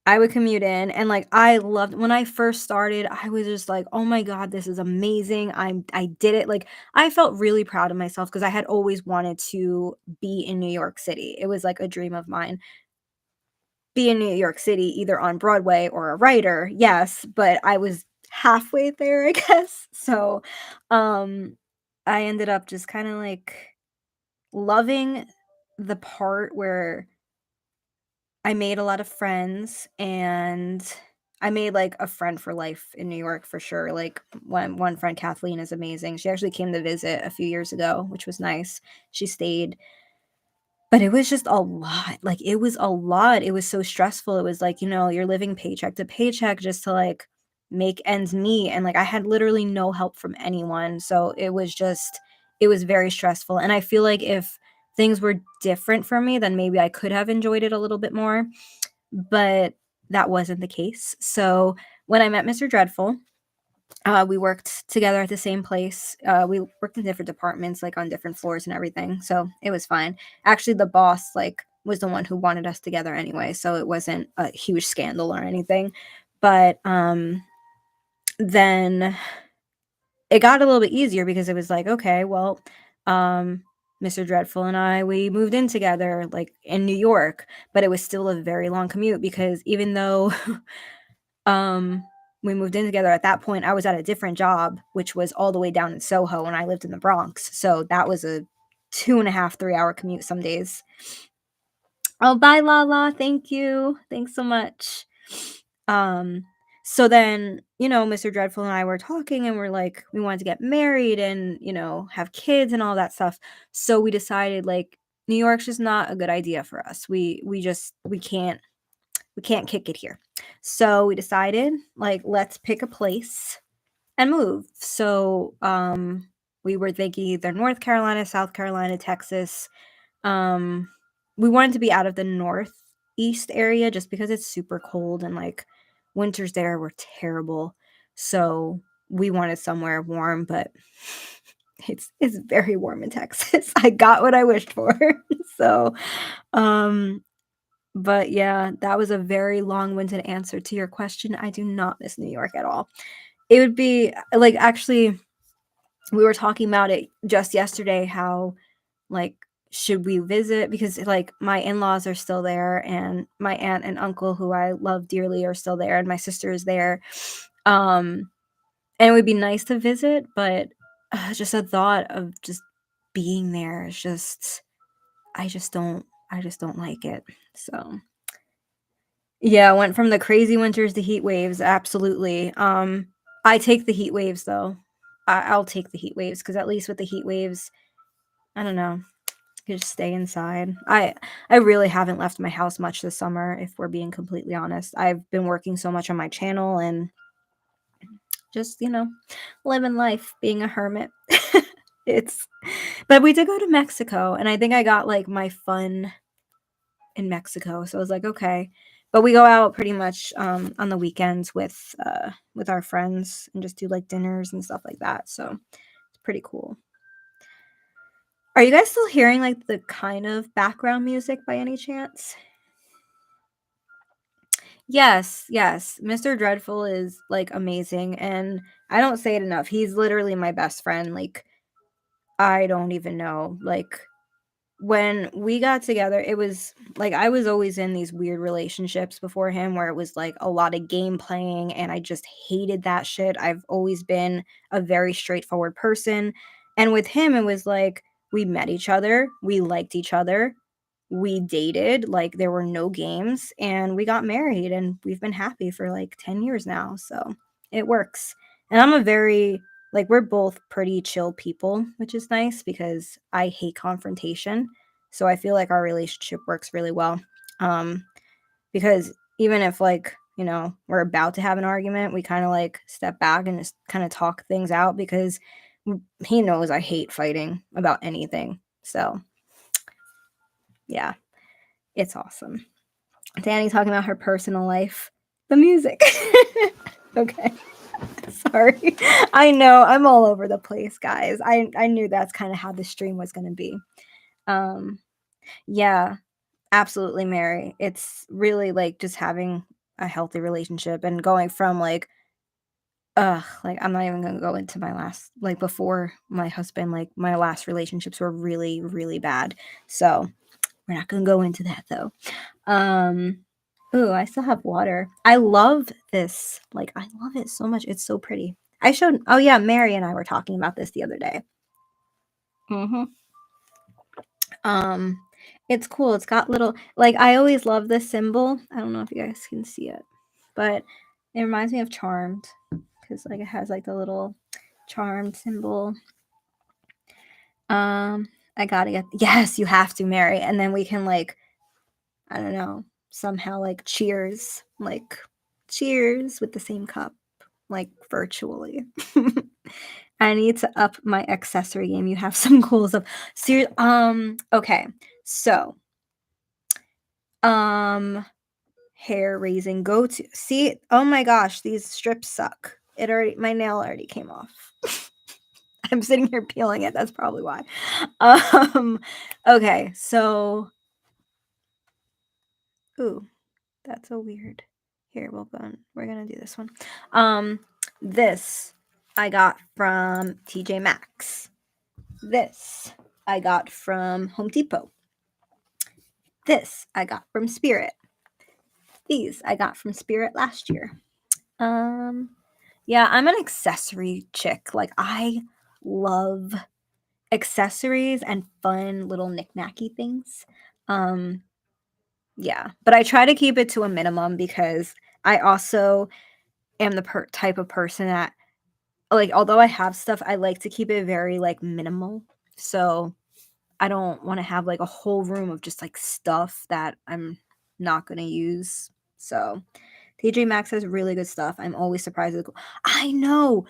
I would commute in and, like, I loved when I first started, I was just like, "Oh my god, this is amazing. I did it." Like, I felt really proud of myself because I had always wanted to be in New York City. It was, like, a dream of mine. Be in New York City either on Broadway or a writer, yes, but I was halfway there, I guess. So, um, I ended up just kinda, like, loving the part where I made a lot of friends, and I made, like, a friend for life in New York for sure, like, one friend, Kathleen, is amazing. She actually came to visit a few years ago, which was nice. She stayed, but it was just a lot, like, it was a lot. It was so stressful. It was like, you're living paycheck to paycheck just to, like, make ends meet, and, like, I had literally no help from anyone, so it was very stressful, and I feel like if things were different for me, then maybe I could have enjoyed it a little bit more, but that wasn't the case. So, when I met Mr. Dreadful, we worked together at the same place. We worked in different departments, like, on different floors and everything, so it was fine. Actually, the boss, like, was the one who wanted us together anyway, so it wasn't a huge scandal or anything. But, then it got a little bit easier because it was like, "Okay, well, Mr. Dreadful and I, we moved in together, like, in New York," but it was still a very long commute because even though Um, we moved in together. At that point, I was at a different job, which was all the way down in Soho, and I lived in the Bronx, so that was a 2.5, 3-hour commute some days. Oh, bye, Lala, thank you. Thanks so much. Um, so then, Mr. Dreadful and I were talking, and we're like, we wanted to get married and, have kids and all that stuff. So we decided, like, New York's just not a good idea for us. We can't kick it here. So we decided, like, let's pick a place and move. So, we were thinking either North Carolina, South Carolina, Texas. Um, we wanted to be out of the northeast area just because it's super cold and, like, winters there were terrible. So we wanted somewhere warm, but it's very warm in Texas. I got what I wished for. So, um, but yeah, that was a very long-winded answer to your question. I do not miss New York at all. It would be like, actually, we were talking about it just yesterday, how, like, should we visit? Because, like, my in-laws are still there, and my aunt and uncle, who I love dearly, are still there, and my sister is there. Um, and it would be nice to visit, but, just a thought of just being there is just I just don't like it. So yeah, went from the crazy winters to heat waves, absolutely. I take the heat waves though. I'll take the heat waves because at least with the heat waves, I don't know, you just stay inside. I really haven't left my house much this summer, if we're being completely honest. I've been working so much on my channel and just, living life, being a hermit. It's but we did go to Mexico, and I think I got, like, my fun in Mexico, so I was like, "Okay." But we go out pretty much, on the weekends with our friends and just do, like, dinners and stuff like that, so it's pretty cool. Are you guys still hearing, like, the kind of background music by any chance? Yes, yes, Mr. Dreadful is, like, amazing, and I don't say it enough, he's literally my best friend, like, I don't even know, like, when we got together, it was like I was always in these weird relationships before him where it was like a lot of game playing, and I just hated that shit. I've always been a very straightforward person. And with him, it was like we met each other, we liked each other, we dated, like there were no games, and we got married, and we've been happy for like 10 years now. So it works. And I'm a very like, we're both pretty chill people, which is nice because I hate confrontation. So I feel like our relationship works really well. Um, because even if, like, we're about to have an argument, we kind of like step back and just kind of talk things out because he knows I hate fighting about anything. So yeah, it's awesome. Danie talking about her personal life, the music. Okay. Sorry. I know, I'm all over the place, guys. I knew that's kinda how the stream was gonna be. Um, yeah. Absolutely, Mary. It's really, like, just having a healthy relationship and going from, like, ugh, like, I'm not even gonna go into my last like, before my husband, like, my last relationships were really, really bad. So, we're not gonna go into that, though. Um, ooh, I still have water. I love this, like, I love it so much, it's so pretty. I showed oh, yeah, Mary and I were talking about this the other day. Mhm. Um, it's cool, it's got little like, I always love this symbol. I don't know if you guys can see it, but it reminds me of Charmed because like, it has, like, the little Charmed symbol. Um, I gotta get yes, you have to, Mary, and then we can, like, I don't know, somehow, like, cheers with the same cup, like, virtually. I need to up my accessory game. You have some cool stuff. Okay. So, um, hair raising go-to. See, oh my gosh, these strips suck. My nail already came off. I'm sitting here peeling it. That's probably why. Um, okay, so, ooh, that's so weird. Here, we're gonna do this one. Um, this I got from TJ Maxx. This I got from Home Depot. This I got from Spirit. These I got from Spirit last year. Um, yeah, I'm an accessory chick. Like, I love accessories and fun little knick-knacky things. Um, yeah, but I try to keep it to a minimum because I also am the type of person that, like, although I have stuff, I like to keep it very, like, minimal. So I don't wanna have, like, a whole room of just, like, stuff that I'm not gonna use. So, TJ Maxx has really good stuff. I'm always surprised at the I know!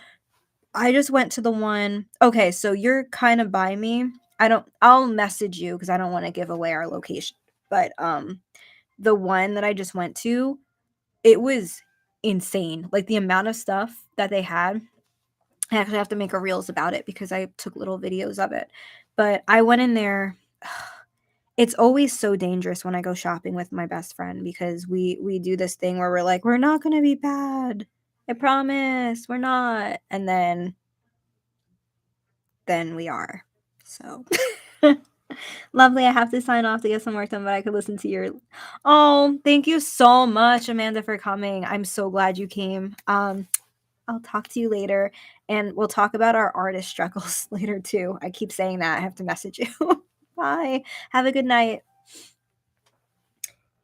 I just went to the one okay, so you're kinda by me. I'll message you because I don't wanna give away our location. But, the one that I just went to, it was insane. Like, the amount of stuff that they had, I actually have to make a reels about it because I took little videos of it. But I went in there. It's always so dangerous when I go shopping with my best friend because we do this thing where we're like, "We're not gonna be bad. I promise, we're not." And then we are. So lovely. I have to sign off to get some work done, but I could listen to your Oh, thank you so much, Amanda, for coming. I'm so glad you came. I'll talk to you later, and we'll talk about our artist struggles later too. I keep saying that. I have to message you. Bye. Have a good night.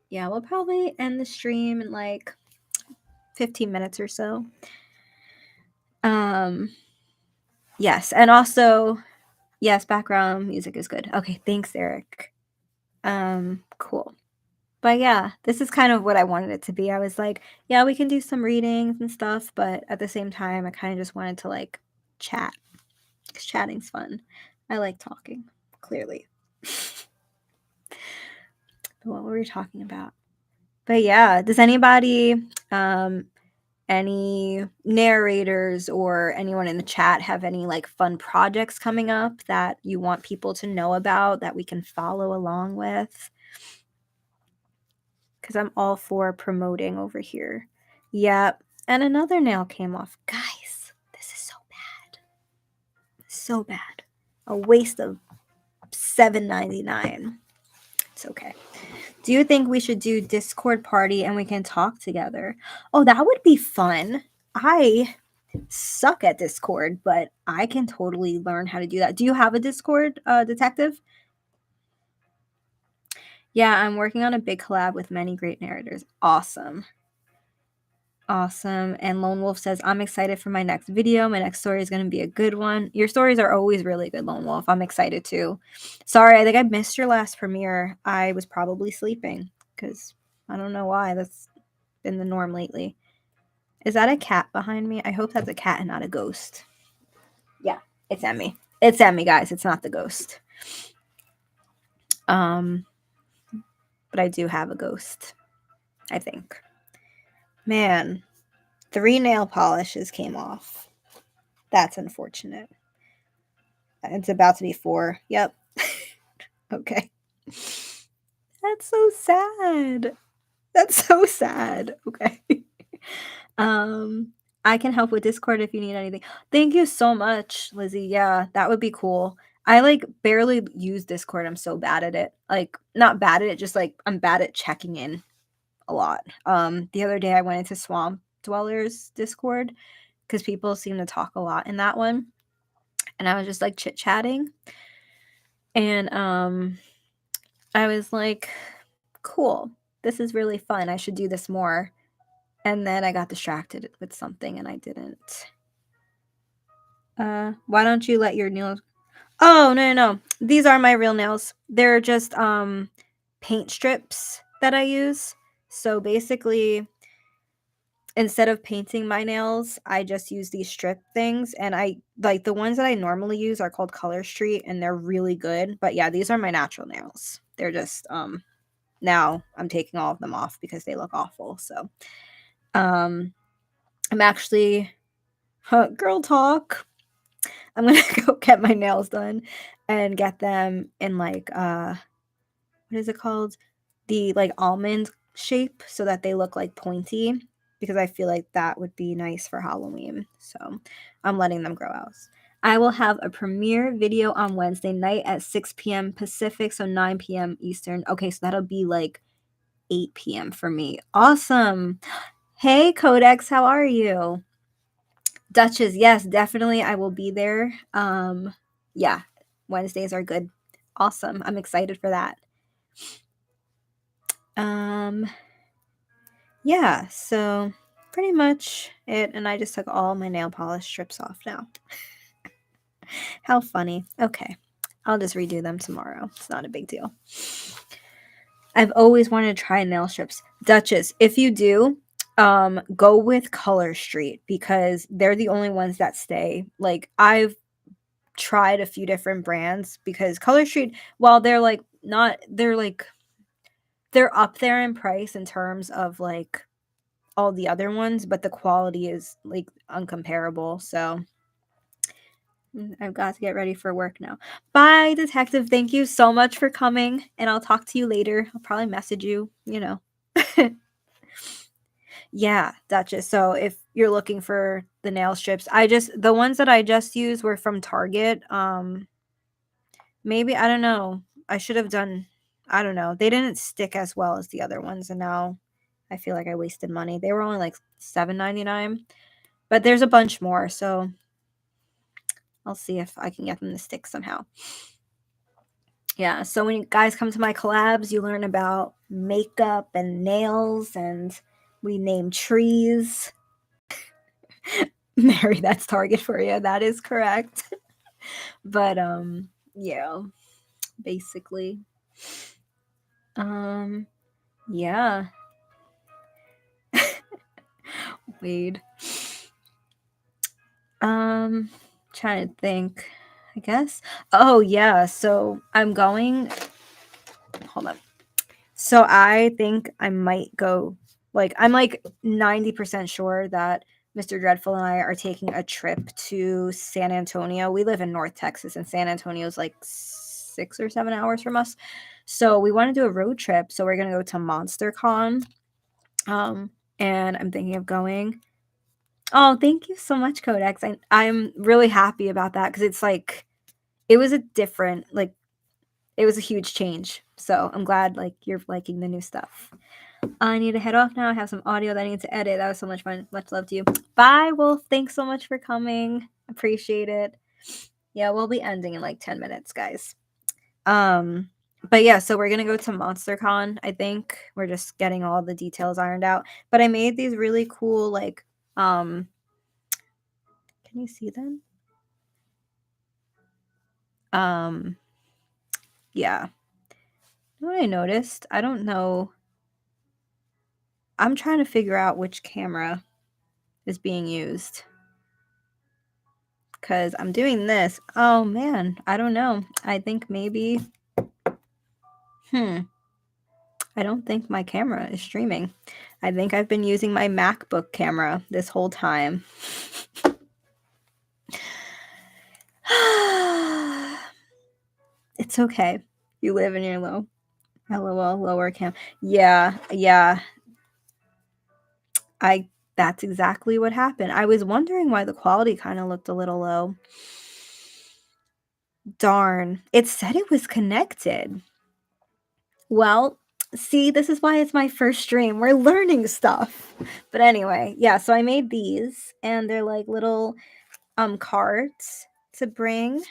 Yeah, we'll probably end the stream in like 15 minutes or so. Um, yes, and also, yes, background music is good. Okay, thanks, Eric. Cool. But yeah, this is kind of what I wanted it to be. I was like, yeah, we can do some readings and stuff, but at the same time, I kind of just wanted to like chat because chatting's fun. I like talking, clearly. What were we talking about? But yeah, does anybody, any narrators or anyone in the chat have any like fun projects coming up that you want people to know about that we can follow along with? Because I'm all for promoting over here. Yep. And another nail came off. Guys, this is so bad. So bad. A waste of $7.99. It's okay. Do you think we should do Discord party and we can talk together? Oh, that would be fun. I suck at Discord, but I can totally learn how to do that. Do you have a Discord, detective? Yeah, I'm working on a big collab with many great narrators. Awesome. Awesome. And Lone Wolf says, I'm excited for my next video. My next story is going to be a good one. Your stories are always really good, Lone Wolf. I'm excited too. Sorry, I think I missed your last premiere. I was probably sleeping because I don't know why. That's been the norm lately. Is that a cat behind me? I hope that's a cat and not a ghost. Yeah, it's Emmy. It's Emmy, guys. It's not the ghost. But I do have a ghost, I think. Man, 3 nail polishes came off. That's unfortunate. It's about to be 4. Yep. Okay. That's so sad. That's so sad. Okay. Um, I can help with Discord if you need anything. Thank you so much, Lizzie. Yeah, that would be cool. I like barely use Discord. I'm so bad at it. Like not bad at it, just like I'm bad at checking in a lot. The other day I went into Swamp Dwellers Discord because people seem to talk a lot in that one. And I was just like chit-chatting. And I was like, cool. This is really fun. I should do this more. And then I got distracted with something and I didn't. Why don't you let your nails? Oh, no, no, no. These are my real nails. They're just paint strips that I use. So basically, instead of painting my nails, I just use these strip things, and I like the ones that I normally use are called Color Street and they're really good. But yeah, these are my natural nails. They're just now I'm taking all of them off because they look awful. So I'm actually girl talk. I'm gonna go get my nails done and get them in like what is it called? The like almond shape so that they look like pointy because I feel like that would be nice for Halloween. So I'm letting them grow out. I will have a premiere video on Wednesday night at 6 p.m. Pacific, so 9 p.m. Eastern. Okay, so that'll be like 8 p.m. for me. Awesome. Hey, Codex, how are you? Duchess, yes, definitely. I will be there. Yeah, Wednesdays are good. Awesome. I'm excited for that. Yeah, so pretty much it. And I just took all my nail polish strips off now. How funny. Okay. I'll just redo them tomorrow. It's not a big deal. I've always wanted to try nail strips. Duchess, if you do, go with Color Street because they're the only ones that stay. Like I've tried a few different brands because Color Street, while they're like not they're up there in price in terms of like all the other ones, but the quality is like uncomparable. So I've got to get ready for work now. Bye, detective. Thank you so much for coming, and I'll talk to you later. I'll probably message you, you know. Yeah, Duchess. So if you're looking for the nail strips, the ones that I just used were from Target. Maybe I don't know. I don't know. They didn't stick as well as the other ones, and now I feel like I wasted money. They were only like $7.99. But there's a bunch more, so I'll see if I can get them to stick somehow. Yeah, so when you guys come to my collabs, you learn about makeup and nails, and we name trees. Mary, that's Target for you. That is correct. But yeah, basically. Yeah. Wait. Trying to think. I guess. Oh yeah, so hold on. So I think I might go I'm like 90% sure that Mr. Dreadful and I are taking a trip to San Antonio. We live in North Texas and San Antonio is like 6 or 7 hours from us. So we want to do a road trip. So we're going to go to MonsterCon. And I'm thinking of going. Oh, thank you so much, Codex. I'm really happy about that because it's like it was it was a huge change. So I'm glad you're liking the new stuff. I need to head off now. I have some audio that I need to edit. That was so much fun. Much love to you. Bye, Wolf. Thanks so much for coming. Appreciate it. Yeah, we'll be ending in like 10 minutes, guys. But yeah, so we're gonna go to MonsterCon, I think. We're just getting all the details ironed out. But I made these really cool, can you see them? Yeah. You know what I noticed? I don't know. I'm trying to figure out which camera is being used. Because I'm doing this. Oh, man. I don't know. I think maybe... I don't think my camera is streaming. I think I've been using my MacBook camera this whole time. It's okay. You live and you know. LOL, lower cam. Yeah, yeah. That's exactly what happened. I was wondering why the quality kinda looked a little low. Darn. It said it was connected. Well, see, this is why it's my first stream. We're learning stuff. But anyway, yeah, so I made these and they're like little cards to bring.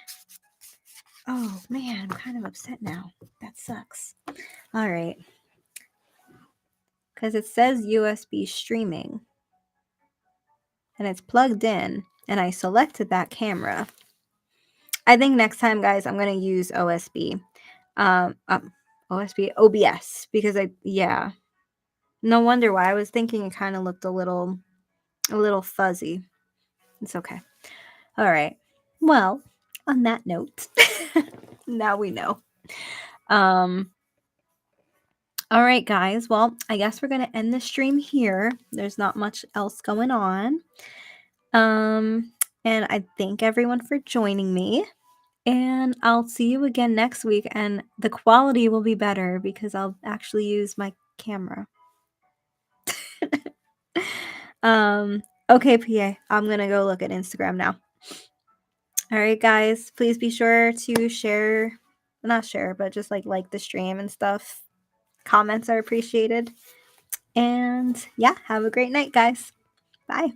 Oh man, I'm kind of upset now. That sucks. All right. Cuz it says USB streaming and it's plugged in and I selected that camera. I think next time guys I'm going to use OSB. OSB OBS because yeah. No wonder why. I was thinking it kind of looked a little fuzzy. It's okay. All right. Well, on that note, now we know. All right, guys. Well, I guess we're going to end the stream here. There's not much else going on. And I thank everyone for joining me. And I'll see you again next week. And the quality will be better because I'll actually use my camera. Okay, PA. I'm going to go look at Instagram now. All right, guys. Please be sure to share, not share, but just like the stream and stuff. Comments are appreciated. And yeah, have a great night, guys. Bye.